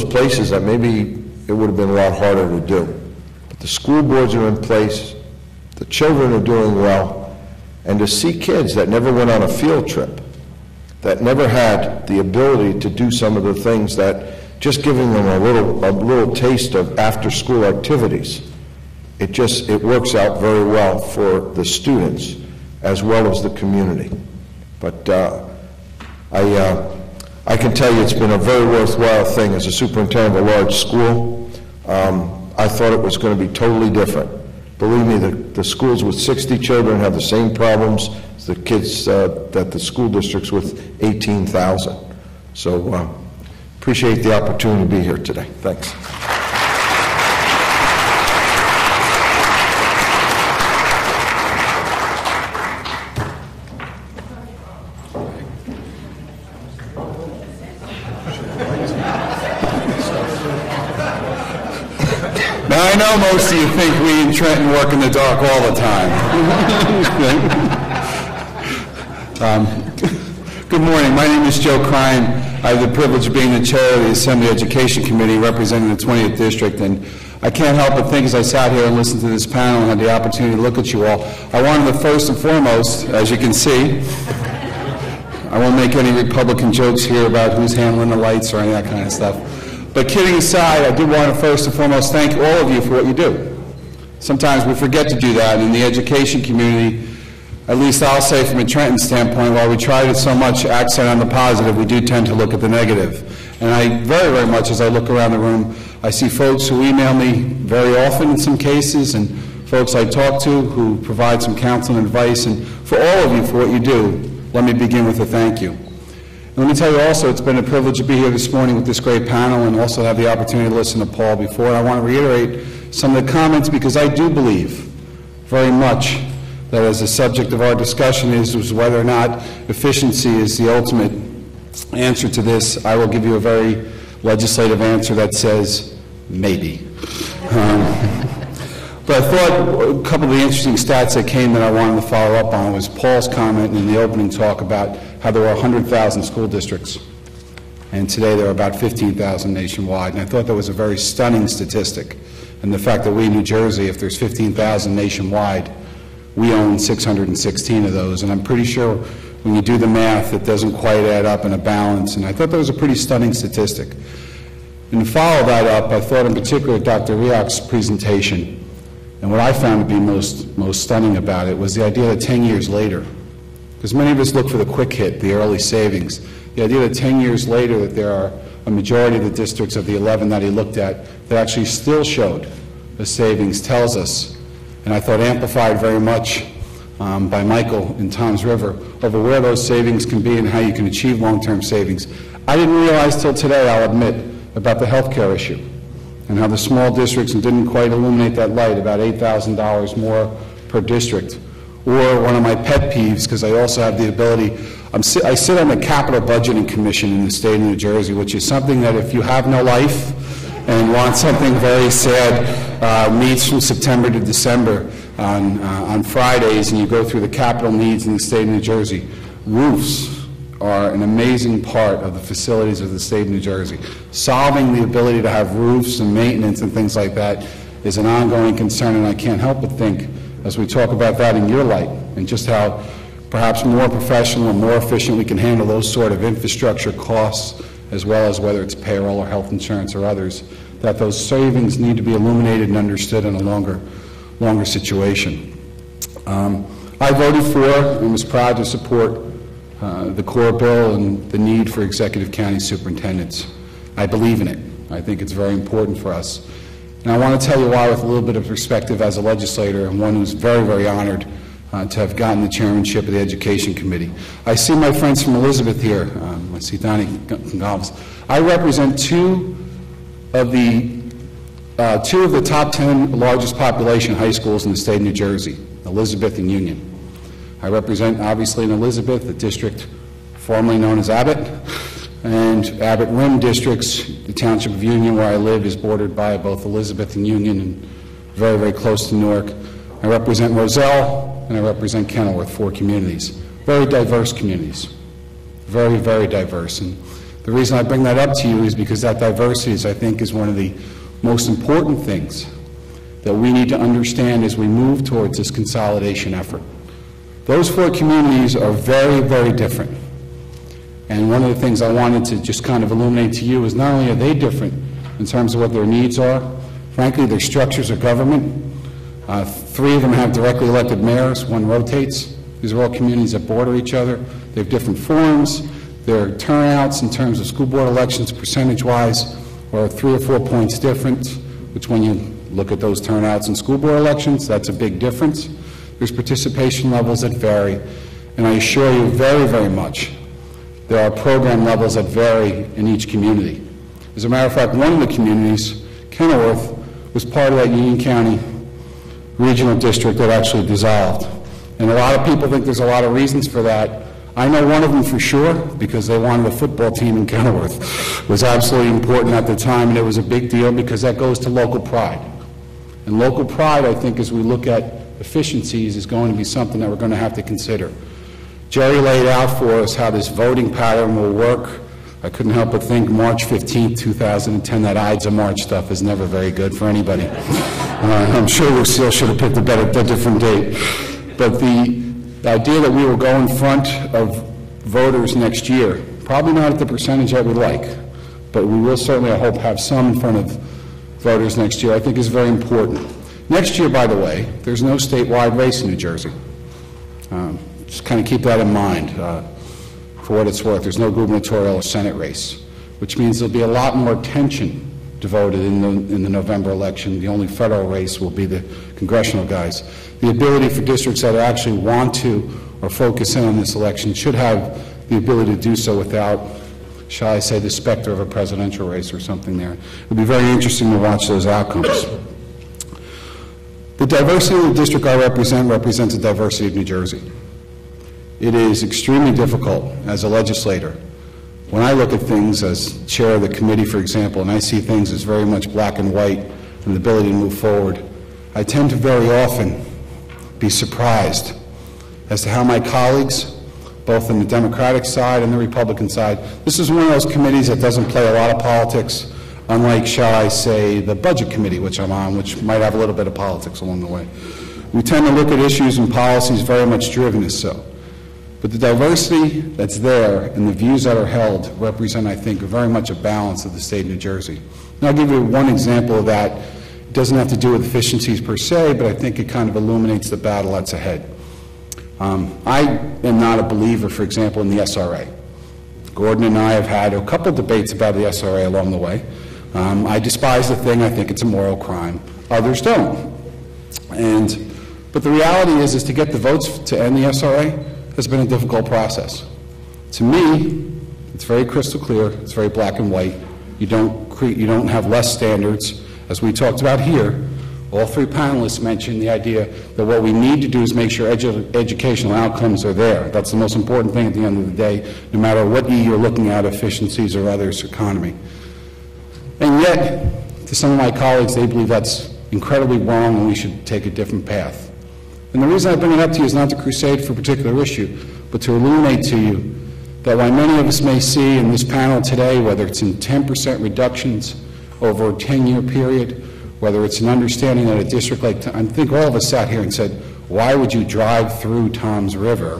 places that maybe it would have been a lot harder to do. But the school boards are in place, the children are doing well, and to see kids that never went on a field trip, that never had the ability to do some of the things that just giving them a little taste of after-school activities, it works out very well for the students as well as the community. But I can tell you it's been a very worthwhile thing. As a superintendent of a large school, I thought it was going to be totally different. Believe me, the schools with 60 children have the same problems as the kids that the school districts with 18,000. So appreciate the opportunity to be here today. Thanks. Now, I know most of you think we in Trenton work in the dark all the time. Good morning. My name is Joe Cryan. I have the privilege of being the chair of the Assembly Education Committee representing the 20th District, and I can't help but think as I sat here and listened to this panel and had the opportunity to look at you all, I wanted to first and foremost, as you can see, I won't make any Republican jokes here about who's handling the lights or any of that kind of stuff. But kidding aside, I did want to first and foremost thank all of you for what you do. Sometimes we forget to do that in the education community. At least I'll say from a Trenton standpoint, while we try to so much accent on the positive, we do tend to look at the negative. And I very, very much, as I look around the room, I see folks who email me very often in some cases, and folks I talk to who provide some counsel and advice. And for all of you for what you do, let me begin with a thank you. And let me tell you also, it's been a privilege to be here this morning with this great panel and also have the opportunity to listen to Paul before. And I want to reiterate some of the comments because I do believe very much that as the subject of our discussion is whether or not efficiency is the ultimate answer to this, I will give you a very legislative answer that says maybe. But I thought a couple of the interesting stats that came that I wanted to follow up on was Paul's comment in the opening talk about how there were 100,000 school districts, and today there are about 15,000 nationwide. And I thought that was a very stunning statistic. And the fact that we in New Jersey, if there's 15,000 nationwide, we own 616 of those. And I'm pretty sure when you do the math, it doesn't quite add up in a balance. And I thought that was a pretty stunning statistic. And to follow that up, I thought in particular Dr. Reock's presentation. And what I found to be most stunning about it was the idea that 10 years later, because many of us look for the quick hit, the early savings, the idea that 10 years later that there are a majority of the districts of the 11 that he looked at that actually still showed the savings tells us, and I thought amplified very much by Michael in Tom's River, over where those savings can be and how you can achieve long-term savings. I didn't realize till today, I'll admit, about the health care issue and how the small districts didn't quite illuminate that light, about $8,000 more per district. Or one of my pet peeves, because I also have the ability, I sit on the Capital Budgeting Commission in the state of New Jersey, which is something that if you have no life and want something very sad, meets from September to December on Fridays, and you go through the capital needs in the state of New Jersey. Roofs are an amazing part of the facilities of the state of New Jersey. Solving the ability to have roofs and maintenance and things like that is an ongoing concern, and I can't help but think, as we talk about that in your light, and just how perhaps more professional and more efficient we can handle those sort of infrastructure costs, as well as whether it's payroll or health insurance or others, that those savings need to be illuminated and understood in a longer situation. I voted for and was proud to support the core bill and the need for executive county superintendents. I believe in it. I think it's very important for us. And I want to tell you why with a little bit of perspective as a legislator and one who's very, very honored to have gotten the chairmanship of the Education Committee. I see my friends from Elizabeth here. I see Donnie Gonzalez. I represent two of the top 10 largest population high schools in the state of New Jersey, Elizabeth and Union. I represent, obviously, in Elizabeth, the district formerly known as Abbott, and Abbott Rim districts. The township of Union, where I live, is bordered by both Elizabeth and Union, and very, very close to Newark. I represent Roselle, and I represent Kenilworth, 4 communities. Very diverse communities. Very, very diverse. And the reason I bring that up to you is because that diversity, I think, is one of the most important things that we need to understand as we move towards this consolidation effort. Those 4 communities are very, very different. And one of the things I wanted to just kind of illuminate to you is not only are they different in terms of what their needs are, frankly, their structures of government. 3 of them have directly elected mayors, 1 rotates. These are all communities that border each other. They have different forms. Their turnouts in terms of school board elections percentage-wise are 3 or 4 points different, which when you look at those turnouts in school board elections, that's a big difference. There's participation levels that vary, and I assure you very, very much, there are program levels that vary in each community. As a matter of fact, one of the communities, Kenilworth, was part of that Union County regional district that actually dissolved. And a lot of people think there's a lot of reasons for that. I know one of them for sure, because they wanted a football team in Kenilworth. It was absolutely important at the time, and it was a big deal because that goes to local pride. And local pride, I think, as we look at efficiencies, is going to be something that we're going to have to consider. Jerry laid out for us how this voting pattern will work. I couldn't help but think March 15th, 2010, that Ides of March stuff is never very good for anybody. I'm sure Lucille should have picked a different date. But the idea that we will go in front of voters next year, probably not at the percentage I would like, but we will certainly, I hope, have some in front of voters next year, I think is very important. Next year, by the way, there's no statewide race in New Jersey. Just kind of keep that in mind. For what it's worth, there's no gubernatorial or Senate race, which means there'll be a lot more attention devoted in the November election. The only federal race will be the congressional guys. The ability for districts that actually want to or focus in on this election should have the ability to do so without, shall I say, the specter of a presidential race or something there. It'll be very interesting to watch those outcomes. The diversity of the district I represents the diversity of New Jersey. It is extremely difficult as a legislator. When I look at things as chair of the committee, for example, and I see things as very much black and white and the ability to move forward, I tend to very often be surprised as to how my colleagues, both on the Democratic side and the Republican side, this is one of those committees that doesn't play a lot of politics, unlike, shall I say, the budget committee, which I'm on, which might have a little bit of politics along the way. We tend to look at issues and policies very much driven as so. But the diversity that's there and the views that are held represent, I think, very much a balance of the state of New Jersey. And I'll give you one example of that. It doesn't have to do with efficiencies per se, but I think it kind of illuminates the battle that's ahead. I am not a believer, for example, in the SRA. Gordon and I have had a couple of debates about the SRA along the way. I despise the thing. I think it's a moral crime. Others don't. But the reality is to get the votes to end the SRA has been a difficult process. To me, it's very crystal clear. It's very black and white. You don't have less standards. As we talked about here, all 3 panelists mentioned the idea that what we need to do is make sure educational outcomes are there. That's the most important thing at the end of the day, no matter what you're looking at, efficiencies or others, economy. And yet, to some of my colleagues, they believe that's incredibly wrong and we should take a different path. And the reason I bring it up to you is not to crusade for a particular issue, but to illuminate to you that while many of us may see in this panel today, whether it's in 10% reductions over a 10-year period, whether it's an understanding that a district like, I think all of us sat here and said, why would you drive through Tom's River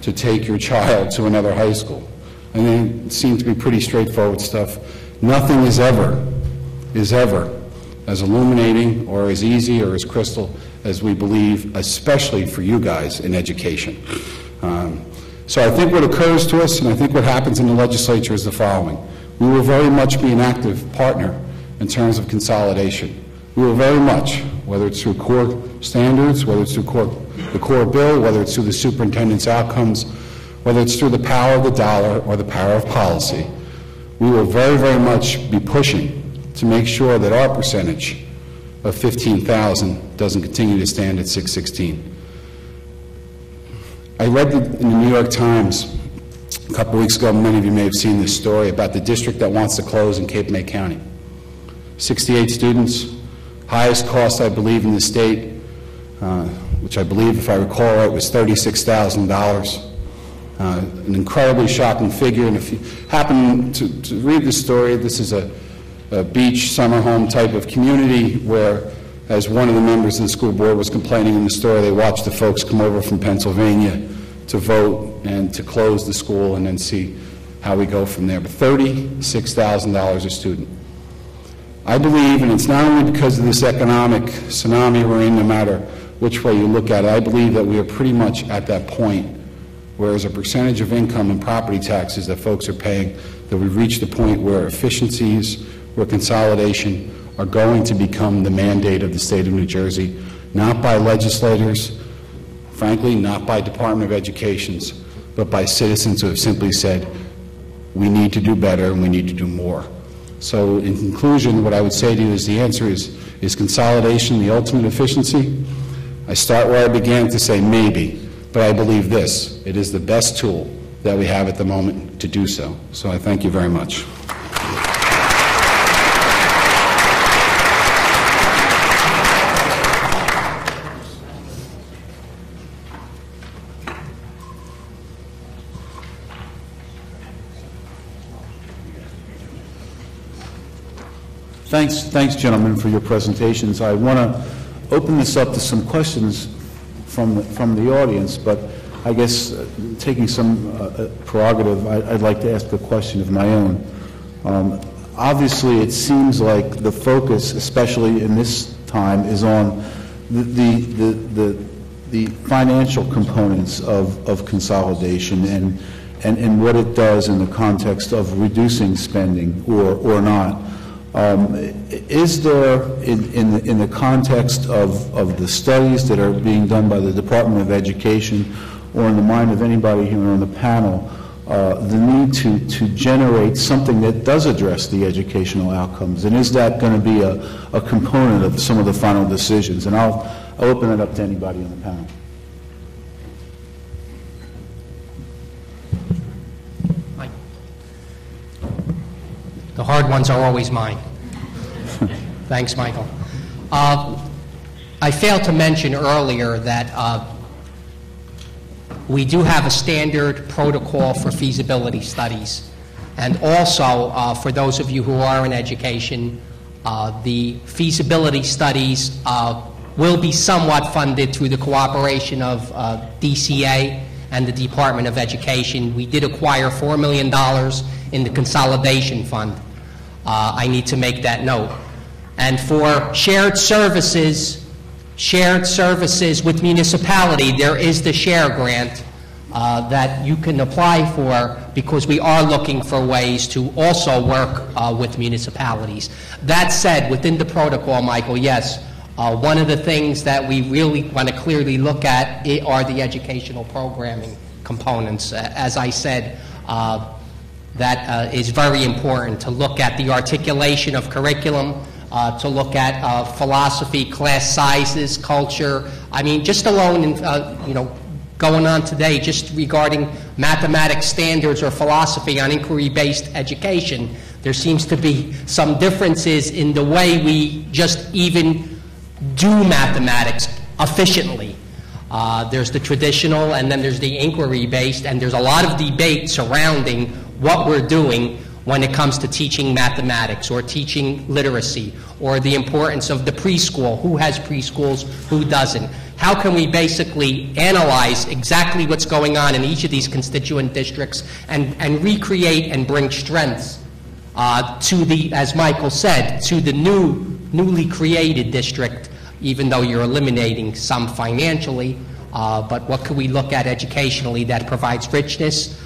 to take your child to another high school? And then it seemed to be pretty straightforward stuff. Nothing is ever as illuminating or as easy or as crystal as we believe, especially for you guys in education. So I think what occurs to us, and I think what happens in the legislature is the following. We will very much be an active partner in terms of consolidation. We will very much, whether it's through core standards, whether it's through the core bill, whether it's through the superintendent's outcomes, whether it's through the power of the dollar or the power of policy, we will very, very much be pushing to make sure that our percentage of 15,000 doesn't continue to stand at 616. I read in the New York Times a couple of weeks ago, many of you may have seen this story about the district that wants to close in Cape May County. 68 students, highest cost, I believe, in the state, which I believe, if I recall right, was $36,000. An incredibly shocking figure, and if you happen to read the story, this is a beach summer home type of community where, as one of the members of the school board was complaining in the story, they watched the folks come over from Pennsylvania to vote and to close the school and then see how we go from there. But $36,000 a student. I believe, and it's not only because of this economic tsunami we're in, no matter which way you look at it, I believe that we are pretty much at that point where as a percentage of income and property taxes that folks are paying, that we've reached the point where efficiencies, where consolidation are going to become the mandate of the state of New Jersey, not by legislators, frankly, not by Department of Educations, but by citizens who have simply said, we need to do better and we need to do more. So in conclusion, what I would say to you is the answer is consolidation the ultimate efficiency? I start where I began to say maybe, but I believe this. It is the best tool that we have at the moment to do so. So I thank you very much. Thanks, gentlemen, for your presentations. I want to open this up to some questions from the audience, but I guess taking some prerogative, I'd like to ask a question of my own. Obviously, it seems like the focus, especially in this time, is on the financial components of consolidation and what it does in the context of reducing spending or not. Is there, in the context of the studies that are being done by the Department of Education or in the mind of anybody here on the panel, the need to generate something that does address the educational outcomes? And is that going to be a component of some of the final decisions? And I'll open it up to anybody on the panel. The hard ones are always mine. Thanks, Michael. I failed to mention earlier that we do have a standard protocol for feasibility studies. And also, for those of you who are in education, the feasibility studies will be somewhat funded through the cooperation of DCA and the Department of Education. We did acquire $4 million in the Consolidation Fund. I need to make that note. And for shared services with municipality, there is the SHARE grant that you can apply for, because we are looking for ways to also work with municipalities. That said, within the protocol, Michael, yes, one of the things that we really want to clearly look at are the educational programming components. As I said, that is very important to look at the articulation of curriculum, to look at philosophy, class sizes, culture. I mean, just alone, in, going on today, just regarding mathematics standards or philosophy on inquiry-based education, there seems to be some differences in the way we just even do mathematics efficiently. There's the traditional, and then there's the inquiry-based, and there's a lot of debate surrounding what we're doing when it comes to teaching mathematics or teaching literacy, or the importance of the preschool. Who has preschools, who doesn't? How can we basically analyze exactly what's going on in each of these constituent districts and recreate and bring strengths to the, as Michael said, to the newly created district, even though you're eliminating some financially, but what could we look at educationally that provides richness,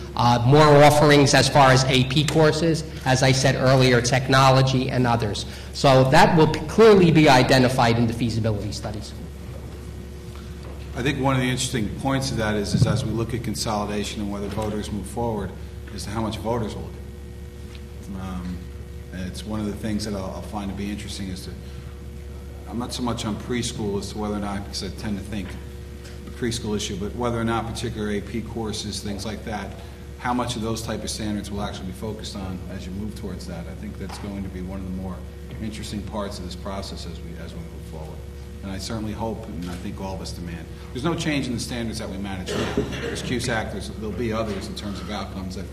more offerings as far as AP courses, as I said earlier, technology and others. So that will clearly be identified in the feasibility studies. I think one of the interesting points of that is as we look at consolidation and whether voters move forward, is to how much voters will do. And it's one of the things that I'll find to be interesting is to, I'm not so much on preschool as to whether or not, because I tend to think the preschool issue, but whether or not particular AP courses, things like that, how much of those type of standards will actually be focused on as you move towards that. I think that's going to be one of the more interesting parts of this process as we move forward. And I certainly hope, and I think all of us demand. There's no change in the standards that we manage now. There's CUSAC, there'll be others in terms of outcomes that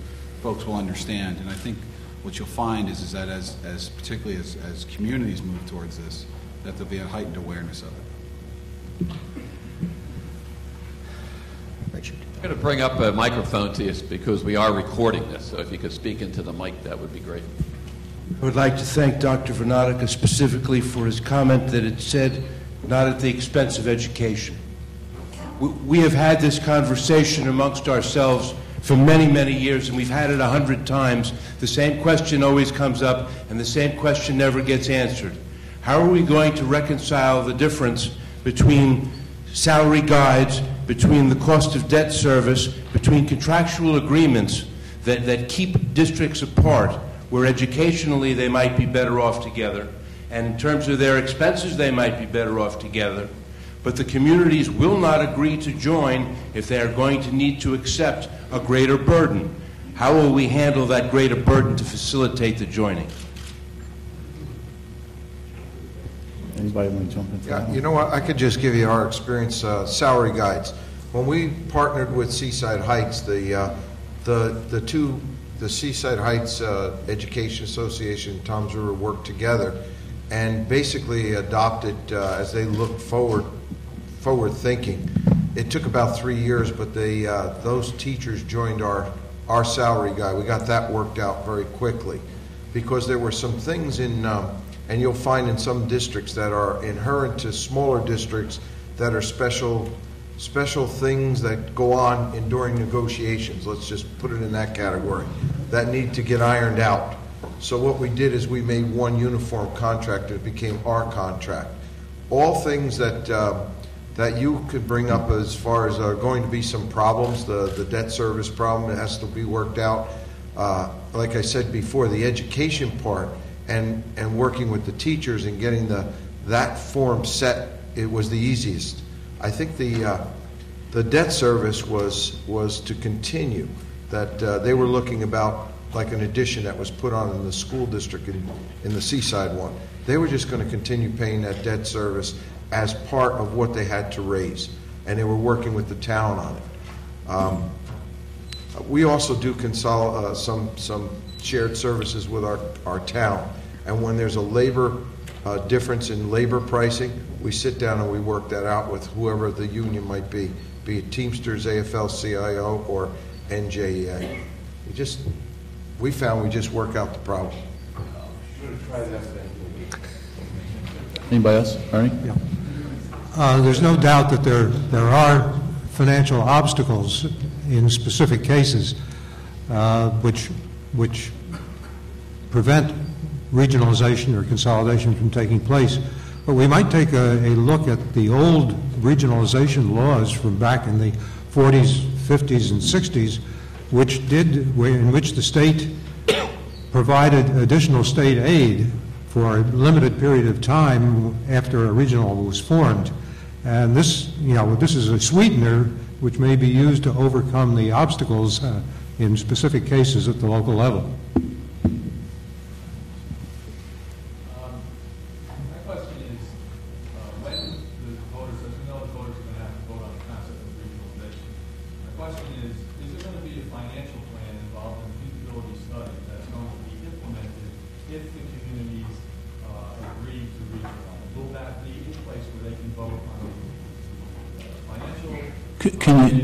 folks will understand. And I think what you'll find is that as particularly as communities move towards this, that there'll be a heightened awareness of it. Richard. I'm going to bring up a microphone to you because we are recording this, so if you could speak into the mic, that would be great. I would like to thank Dr. Vernotica specifically for his comment that it said not at the expense of education. We have had this conversation amongst ourselves for many, many years, and we've had it 100 times. The same question always comes up, and the same question never gets answered. How are we going to reconcile the difference between salary guides, between the cost of debt service, between contractual agreements that keep districts apart, where educationally they might be better off together, and in terms of their expenses they might be better off together, but the communities will not agree to join if they are going to need to accept a greater burden. How will we handle that greater burden to facilitate the joining? Anybody want to jump into that? Yeah, you know what, I could just give you our experience, salary guides. When we partnered with Seaside Heights, the Seaside Heights Education Association and Toms River worked together and basically adopted, as they looked forward thinking. It took about 3 years, but those teachers joined our salary guide. We got that worked out very quickly because there were some things in, and you'll find in some districts that are inherent to smaller districts that are special things that go on during negotiations. Let's just put it in that category that need to get ironed out. So what we did is we made one uniform contract and it became our contract. All things that you could bring up as far as going to be some problems, the debt service problem, it has to be worked out. Like I said before, the education part and working with the teachers and getting that form set, it was the easiest. I think the debt service was to continue, that they were looking about like an addition that was put on in the school district in the Seaside one. They were just going to continue paying that debt service as part of what they had to raise, and they were working with the town on it. We also do some shared services with our town, and when there's a labor difference in labor pricing, we sit down and we work that out with whoever the union might be it Teamsters, AFL-CIO, or NJEA. We found we just work out the problem. Anybody else? Ernie? Yeah. There's no doubt that there are financial obstacles in specific cases which prevent regionalization or consolidation from taking place. But we might take a look at the old regionalization laws from back in the 40s, 50s, and 60s, in which the state provided additional state aid for a limited period of time after a regional was formed. And this is a sweetener which may be used to overcome the obstacles in specific cases at the local level.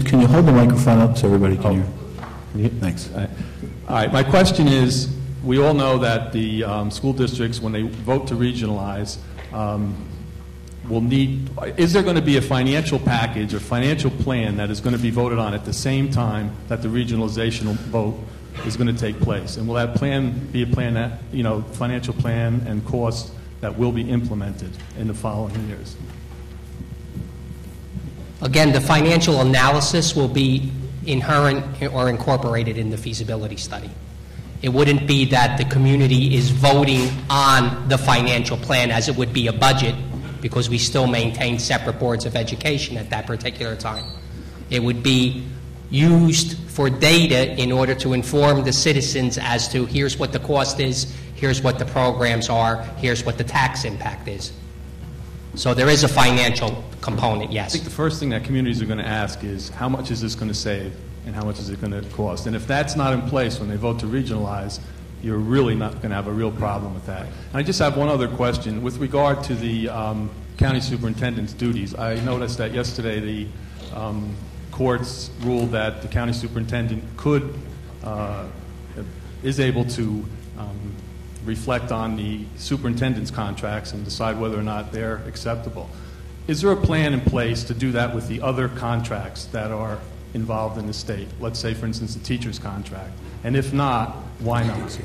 Can you hold the microphone up so everybody can hear? Thanks. All right. My question is, we all know that the school districts, when they vote to regionalize, will need, is there going to be a financial package or financial plan that is going to be voted on at the same time that the regionalization vote is going to take place? And will that plan be a plan that, financial plan and cost that will be implemented in the following years? Again, the financial analysis will be inherent or incorporated in the feasibility study. It wouldn't be that the community is voting on the financial plan as it would be a budget, because we still maintain separate boards of education at that particular time. It would be used for data in order to inform the citizens as to here's what the cost is, here's what the programs are, here's what the tax impact is. So there is a financial component, yes. I think the first thing that communities are going to ask is, how much is this going to save and how much is it going to cost? And if that's not in place when they vote to regionalize, you're really not going to have a real problem with that. And I just have one other question. With regard to the county superintendent's duties, I noticed that yesterday the courts ruled that the county superintendent is able to reflect on the superintendent's contracts and decide whether or not they're acceptable. Is there a plan in place to do that with the other contracts that are involved in the state? Let's say, for instance, the teacher's contract. And if not, why not?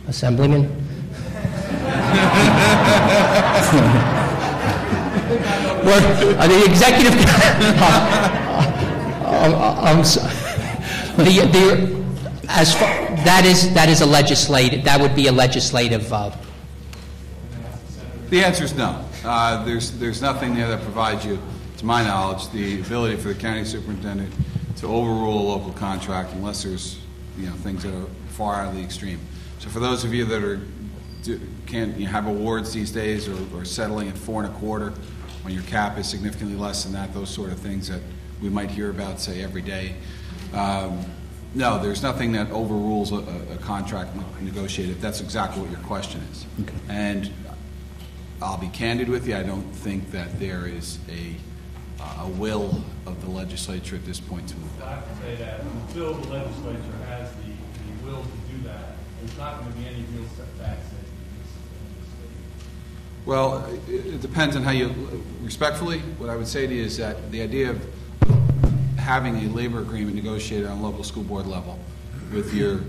Assemblyman? Well, the executive... as far, that is a legislative, that would be a legislative... The answer is no. There's nothing there that provides you, to my knowledge, the ability for the county superintendent to overrule a local contract unless there's, things that are far out of the extreme. So for those of you that can't have awards these days or settling at 4 1/4 when your cap is significantly less than that, those sort of things that we might hear about, say, every day. No, there's nothing that overrules a contract negotiated. That's exactly what your question is. Okay. And I'll be candid with you. I don't think that there is a will of the legislature at this point to move that. I have to say that until the legislature has the will to do that, there's not going to be any real setbacks in this state. Well, it depends on how you, respectfully, what I would say to you is that the idea of having a labor agreement negotiated on a local school board level with your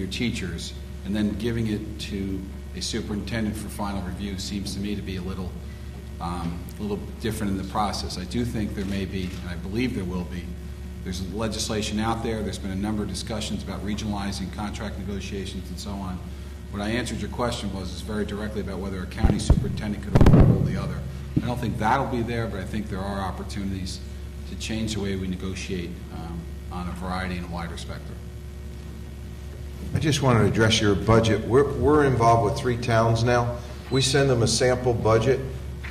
teachers and then giving it to a superintendent for final review seems to me to be a little different in the process. I do think there may be, and I believe there will be, there's legislation out there. There's been a number of discussions about regionalizing contract negotiations and so on. What I answered your question was very directly about whether a county superintendent could overrule the other. I don't think that'll be there, but I think there are opportunities to change the way we negotiate on a variety and a wider spectrum. I just wanted to address your budget. We're involved with 3 towns now. We send them a sample budget.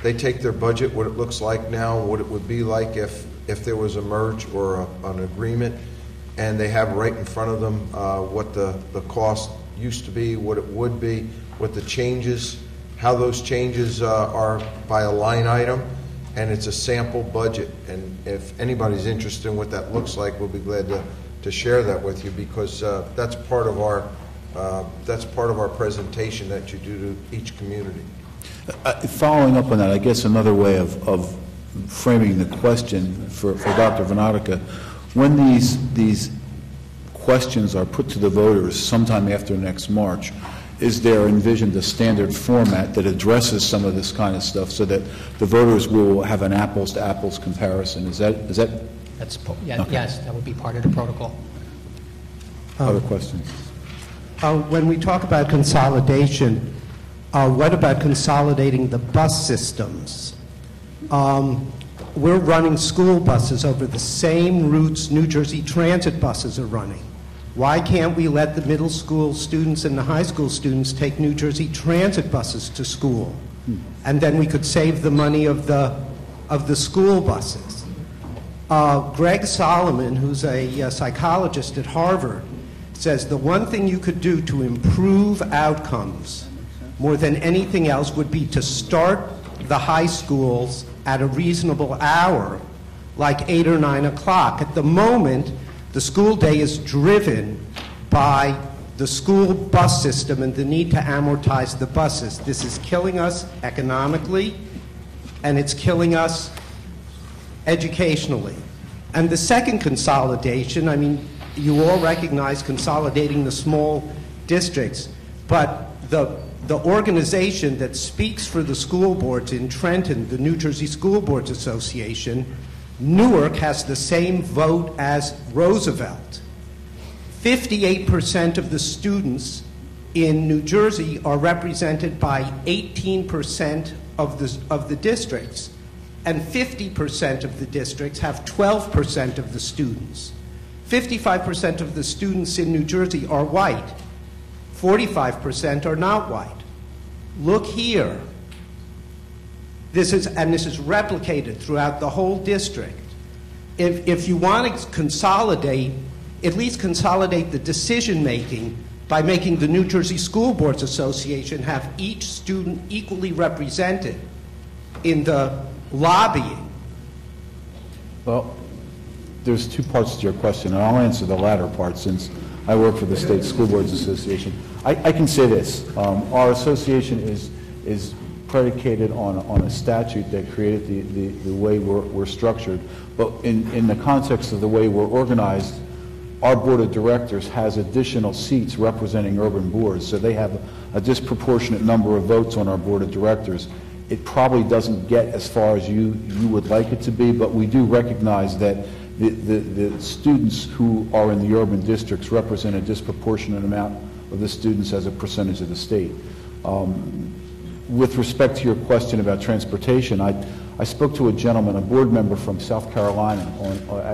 They take their budget, what it looks like now, what it would be like if there was a merge or an agreement, and they have right in front of them what the cost used to be, what it would be, what the changes, how those changes are by a line item, and it's a sample budget. And if anybody's interested in what that looks like, we'll be glad to share that with you, because that's part of our presentation that you do to each community. Following up on that, I guess another way of framing the question for Dr. Vernotica, when these questions are put to the voters sometime after next March, is there envisioned a standard format that addresses some of this kind of stuff so that the voters will have an apples-to-apples comparison? Is that? That's, Okay. Yes, that would be part of the protocol. Other questions? When we talk about consolidation, what about consolidating the bus systems? We're running school buses over the same routes New Jersey Transit buses are running. Why can't we let the middle school students and the high school students take New Jersey Transit buses to school? And then we could save the money of the school buses. Greg Solomon, who's a psychologist at Harvard, says the one thing you could do to improve outcomes more than anything else would be to start the high schools at a reasonable hour, like 8 or 9 o'clock. At the moment, the school day is driven by the school bus system and the need to amortize the buses. This is killing us economically, and it's killing us educationally. And the second consolidation, I mean, you all recognize consolidating the small districts, but the organization that speaks for the school boards in Trenton, the New Jersey School Boards Association, Newark has the same vote as Roosevelt. 58% of the students in New Jersey are represented by 18% of the districts, and 50% of the districts have 12% of the students. 55% of the students in New Jersey are white. 45% are not white. Look here. This is replicated throughout the whole district. If you want to consolidate, at least consolidate the decision-making by making the New Jersey School Boards Association have each student equally represented in the lobbying Well, there's two parts to your question, and I'll answer the latter part since I work for the State School Boards Association. I can say this. Our association is predicated on a statute that created the way we're structured, but in the context of the way we're organized, our board of directors has additional seats representing urban boards, so they have a disproportionate number of votes on our board of directors. It probably doesn't get as far as you would like it to be, but we do recognize that the students who are in the urban districts represent a disproportionate amount of the students as a percentage of the state. With respect to your question about transportation, I spoke to a gentleman, a board member from South Carolina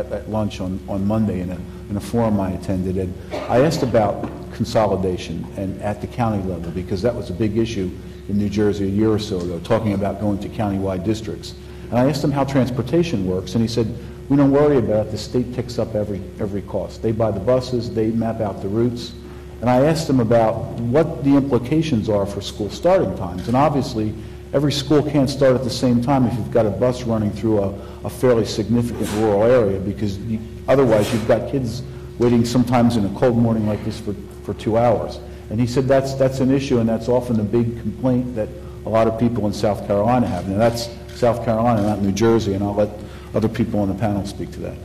at lunch on Monday in a forum I attended, and I asked about consolidation and at the county level, because that was a big issue in New Jersey a year or so ago, talking about going to county-wide districts. And I asked him how transportation works, and he said, we don't worry about it, the state picks up every cost. They buy the buses, they map out the routes. And I asked him about what the implications are for school starting times. And obviously, every school can't start at the same time if you've got a bus running through a fairly significant rural area, because otherwise you've got kids waiting sometimes in a cold morning like this for 2 hours. And he said that's an issue, and that's often a big complaint that a lot of people in South Carolina have. Now that's South Carolina, not New Jersey, and I'll let other people on the panel speak to that.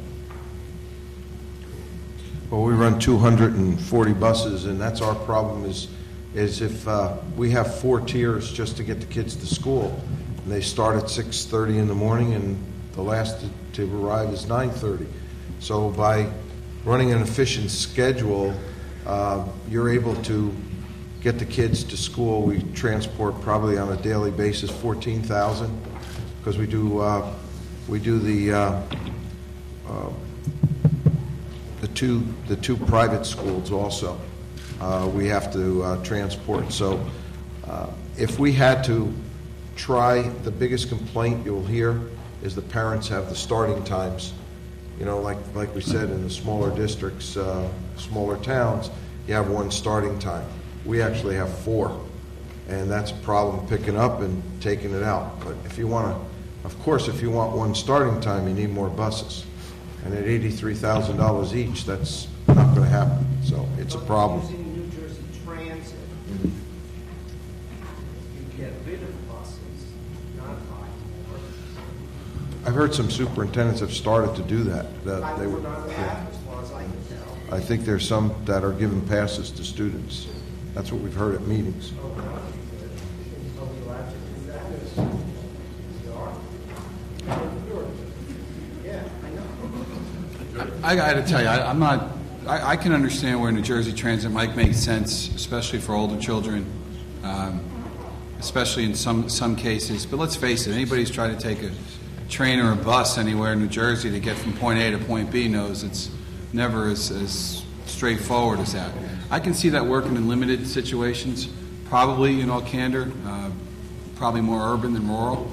Well, we run 240 buses, and that's our problem is if we have 4 tiers just to get the kids to school, and they start at 6:30 in the morning, and the last to arrive is 9:30. So by running an efficient schedule, you're able to get the kids to school. We transport probably on a daily basis 14,000, because we do the two private schools also. We have to transport. So if we had to try, the biggest complaint you'll hear is the parents have the starting times. You know, like we said, in the smaller districts, smaller towns, you have 1 starting time. We actually have 4, and that's a problem picking up and taking it out. But if you want to, of course, if you want 1 starting time, you need more buses. And at $83,000 each, that's not going to happen. So it's a problem. Using New Jersey Transit, you get rid of buses, not buy more. I've heard some superintendents have started to do that. They were not allowed, as far as I can tell. I think there's some that are giving passes to students. That's what we've heard at meetings. I got to tell you, I can understand where New Jersey Transit might make sense, especially for older children, especially in some cases. But let's face it, anybody who's tried to take a train or a bus anywhere in New Jersey to get from point A to point B knows it's never as straightforward as that. I can see that working in limited situations, probably, in all candor, probably more urban than rural.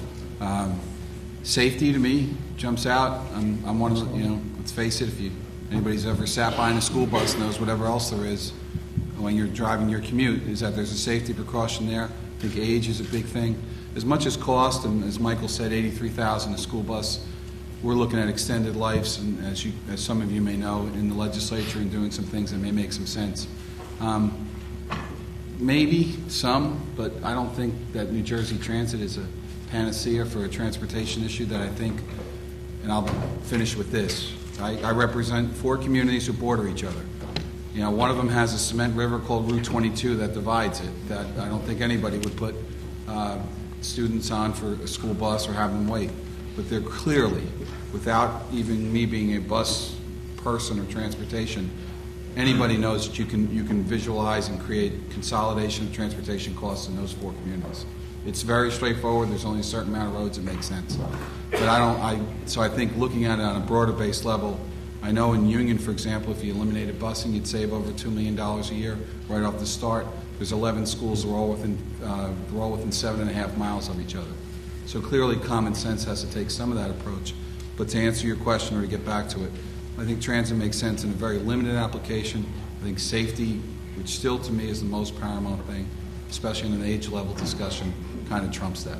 Safety, to me, jumps out. I'm one of the, let's face it, if anybody's ever sat behind a school bus knows whatever else there is when you're driving your commute, is that there's a safety precaution there. I think age is a big thing. As much as cost, and as Michael said, $83,000 a school bus, we're looking at extended lives, and as some of you may know, in the legislature and doing some things that may make some sense. Maybe some, but I don't think that New Jersey Transit is a panacea for a transportation issue that I think, and I'll finish with this. I represent 4 communities who border each other. One of them has a cement river called Route 22 that divides it, that I don't think anybody would put students on for a school bus or have them wait. But they're clearly, without even me being a bus person or transportation, anybody knows that you can visualize and create consolidation of transportation costs in those 4 communities. It's very straightforward. There's only a certain amount of roads that make sense. But so I think looking at it on a broader base level, I know in Union, for example, if you eliminated busing, you'd save over $2 million a year right off the start. There's 11 schools that are all within 7.5 miles of each other. So clearly common sense has to take some of that approach. But to answer your question or to get back to it, I think transit makes sense in a very limited application. I think safety, which still to me is the most paramount thing, especially in an age level discussion, kind of trumps that.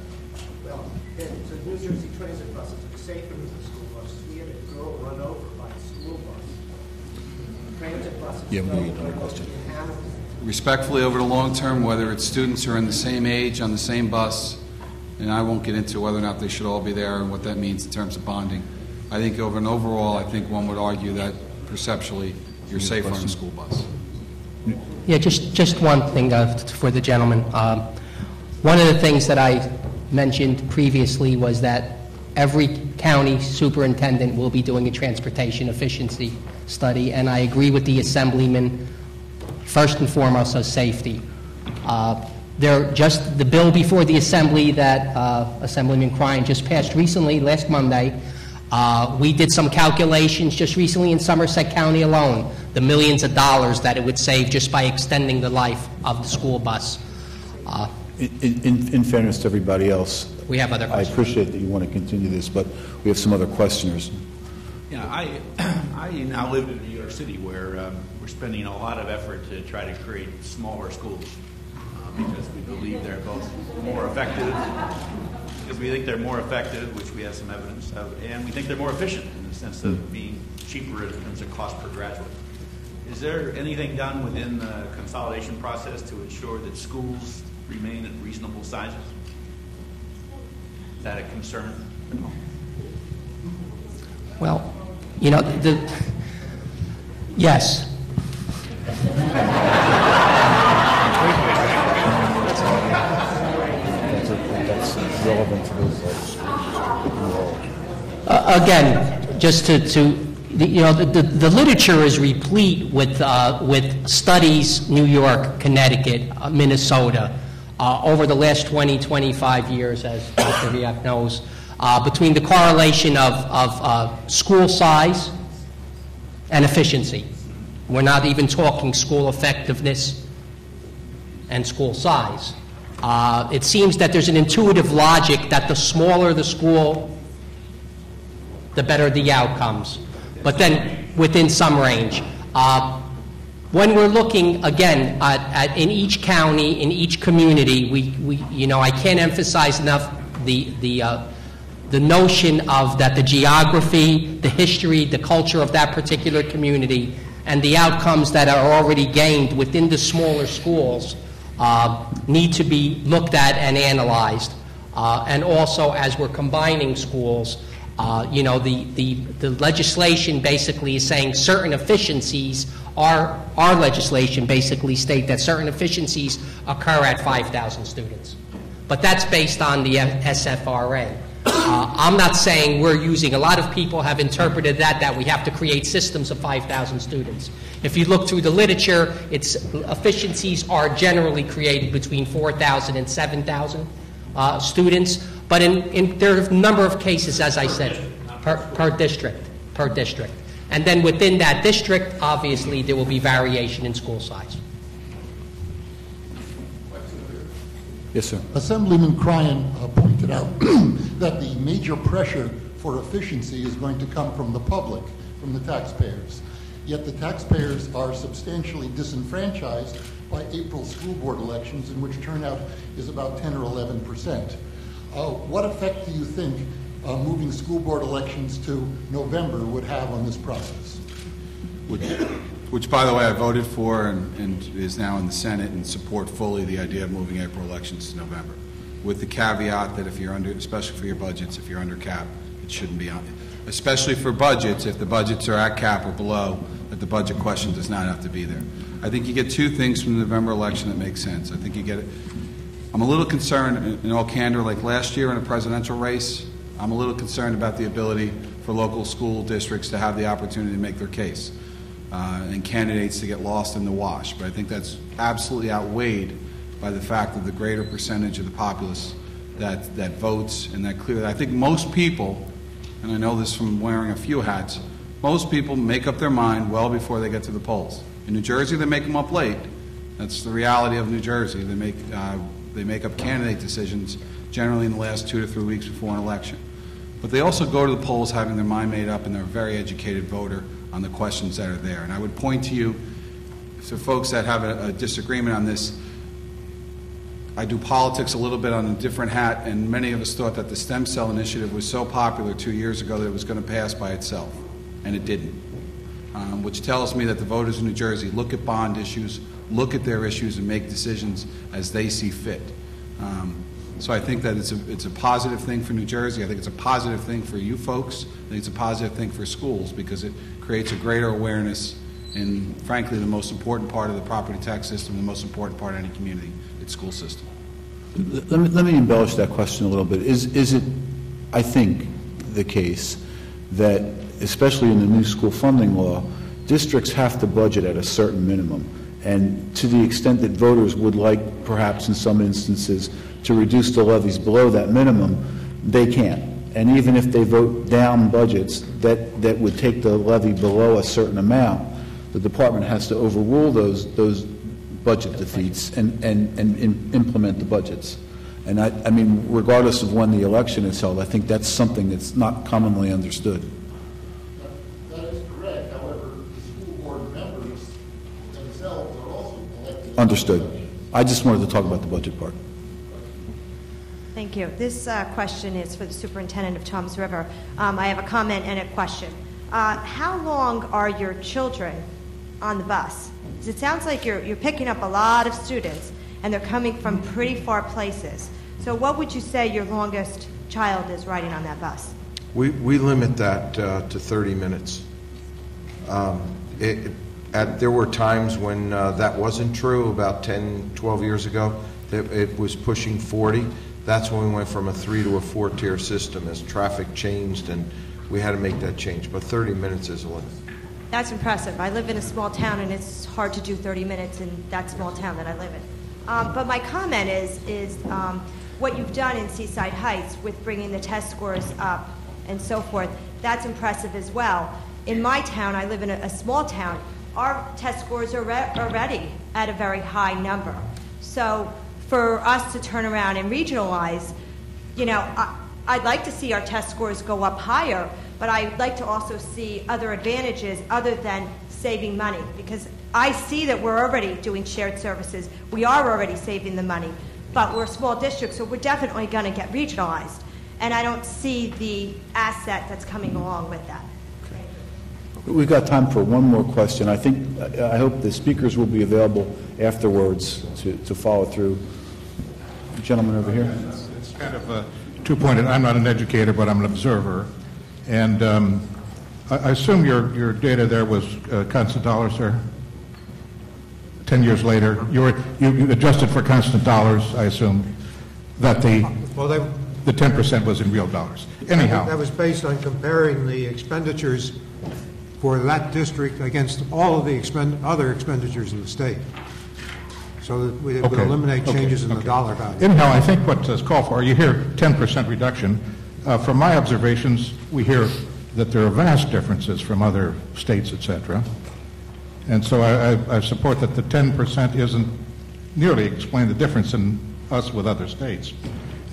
Well, so New Jersey Transit buses are safer than the school buses. We had a girl run over by a school bus. Transit buses Yeah, we don't need another run question. into houses. Respectfully, over the long term, whether it's students who are in the same age on the same bus, and I won't get into whether or not they should all be there and what that means in terms of bonding. I think over and overall, I think one would argue that perceptually, you're safer on a school bus. Yeah, just one thing for the gentleman. One of the things that I mentioned previously was that every county superintendent will be doing a transportation efficiency study, and I agree with the assemblyman, first and foremost, of safety. The bill before the assembly that Assemblyman Cryan just passed recently, last Monday, we did some calculations just recently in Somerset County alone, the millions of dollars that it would save just by extending the life of the school bus. In fairness to everybody else, We have other I questions. appreciate that you want to continue this, but we have some other questioners. Yeah, I now live in New York City where we're spending a lot of effort to try to create smaller schools because we believe they're both more effective, because we think they're more effective, which we have some evidence of, and we think they're more efficient in the sense of being cheaper in terms of cost per graduate. Is there anything done within the consolidation process to ensure that schools remain at reasonable sizes? Is that a concern at all? Well, you know, yes. That's relevant to those Again, just the literature is replete with studies, New York, Connecticut, Minnesota, over the last 20, 25 years, as Dr. Reock knows, between the correlation of school size and efficiency. We're not even talking school effectiveness and school size. It seems that there's an intuitive logic that the smaller the school, the better the outcomes, but then within some range. When we're looking, again, at in each county, in each community, I can't emphasize enough the notion of that the geography, the history, the culture of that particular community, and the outcomes that are already gained within the smaller schools need to be looked at and analyzed. And also, as we're combining schools, the legislation basically is saying certain efficiencies, our legislation basically state that certain efficiencies occur at 5,000 students. But that's based on the SFRA. I'm not saying we're using, a lot of people have interpreted that we have to create systems of 5,000 students. If you look through the literature, efficiencies are generally created between 4,000 and 7,000 students, but there are a number of cases, as I said, per district. And then within that district, obviously, there will be variation in school size. Yes, sir. Assemblyman Cryan pointed out that the major pressure for efficiency is going to come from the public, from the taxpayers. Yet the taxpayers are substantially disenfranchised by April school board elections, in which turnout is about 10 or 11%. What effect do you think moving school board elections to November would have on this process? Which, by the way, I voted for and is now in the Senate and support fully the idea of moving April elections to November, with the caveat that if you're under, especially for your budgets, if you're under cap, it shouldn't be on. Especially for budgets, if the budgets are at cap or below, that the budget question does not have to be there. I think you get two things from the November election that make sense. I think you get it. I'm a little concerned, in all candor, like last year in a presidential race, I'm a little concerned about the ability for local school districts to have the opportunity to make their case. And candidates to get lost in the wash. But I think that's absolutely outweighed by the fact of the greater percentage of the populace that votes and that clearly. I think most people, and I know this from wearing a few hats, most people make up their mind well before they get to the polls. In New Jersey, they make them up late. That's the reality of New Jersey. They make up candidate decisions generally in the last 2 to 3 weeks before an election. But they also go to the polls having their mind made up, and they're a very educated voter on the questions that are there. And I would point to you, so folks that have a disagreement on this, I do politics a little bit on a different hat, and many of us thought that the stem cell initiative was so popular 2 years ago that it was going to pass by itself. and it didn't, which tells me that the voters in New Jersey look at bond issues, look at their issues, and make decisions as they see fit. So I think that it's a positive thing for New Jersey. I think it's a positive thing for you folks. I think it's a positive thing for schools because it creates a greater awareness in, frankly, the most important part of the property tax system, the most important part of any community, its school system. Let me embellish that question a little bit. Is it, I think, the case that, especially in the new school funding law, districts have to budget at a certain minimum? And to the extent that voters would like, perhaps in some instances, to reduce the levies below that minimum, they can't. And even if they vote down budgets that would take the levy below a certain amount, the department has to overrule those budget defeats and implement the budgets. And I mean, regardless of when the election is held, I think that's something that's not commonly understood. That is correct. However, the school board members themselves are also elected. Understood. I just wanted to talk about the budget part. Thank you. This question is for the Superintendent of Toms River. I have a comment and a question. How long are your children on the bus? Because it sounds like you're picking up a lot of students, and they're coming from pretty far places. So what would you say your longest child is riding on that bus? We limit that to 30 minutes. There were times when that wasn't true, about 10, 12 years ago. It was pushing 40. That's when we went from a 3 to a 4-tier system as traffic changed, and we had to make that change. But 30 minutes is a limit. That's impressive. I live in a small town, and it's hard to do 30 minutes in that small town that I live in. But my comment is what you've done in Seaside Heights with bringing the test scores up and so forth, that's impressive as well. In my town, I live in a small town, our test scores are already at a very high number. So for us to turn around and regionalize, you know, I'd like to see our test scores go up higher, but I'd like to also see other advantages other than saving money, because I see that we're already doing shared services. We are already saving the money, but we're a small district, so we're definitely going to get regionalized. And I don't see the asset that's coming along with that. We've got time for one more question. I hope the speakers will be available afterwards to follow through. The gentleman over here. It's kind of a two-pointed. I'm not an educator, but I'm an observer. And I assume your data there was constant dollars, sir? 10 years later, you adjusted for constant dollars, I assume, that the 10% was in real dollars. Anyhow. That was based on comparing the expenditures for that district against all of the other expenditures in the state. So that it would eliminate changes in the dollar value. Anyhow, I think what's called for, you hear 10% reduction. From my observations, we hear that there are vast differences from other states, et cetera. And so I support that the 10% isn't nearly explain the difference in us with other states.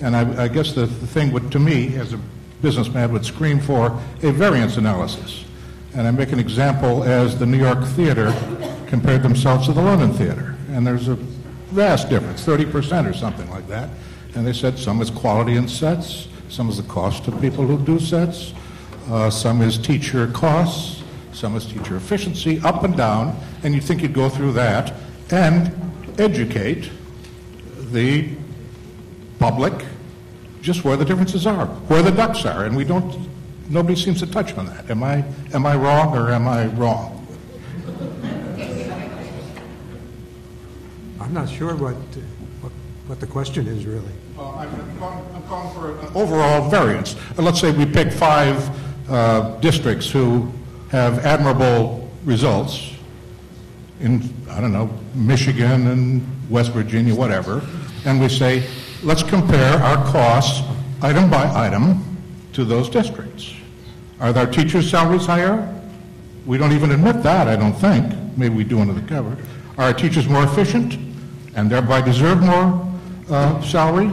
And I guess the thing would, to me, as a businessman, would scream for a variance analysis. And I make an example as the New York theater compared themselves to the London theater. And there's a vast difference, 30% or something like that. And they said some is quality in sets, some is the cost to people who do sets, some is teacher costs, some is teacher efficiency, up and down. And you'd think you'd go through that and educate the public just where the differences are, where the ducks are. And nobody seems to touch on that. Am I wrong or am I wrong? I'm not sure what the question is really. I'm calling for an overall variance. Let's say we pick 5 districts who have admirable results in, I don't know, Michigan and West Virginia, whatever, and we say, let's compare our costs item by item to those districts. Are their teachers' salaries higher? We don't even admit that, I don't think. Maybe we do under the cover. Are our teachers more efficient and thereby deserve more salary?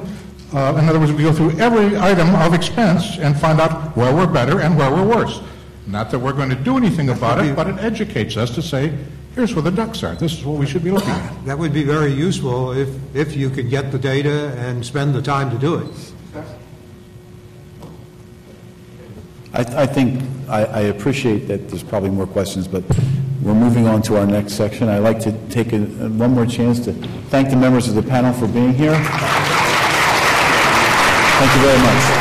In other words, we go through every item of expense and find out where we're better and where we're worse. Not that we're going to do anything about it, but it educates us to say, here's where the ducks are. This is what we should be looking at. That would be very useful if you could get the data and spend the time to do it. I think I appreciate that there's probably more questions, but we're moving on to our next section. I'd like to take one more chance to thank the members of the panel for being here. Thank you very much.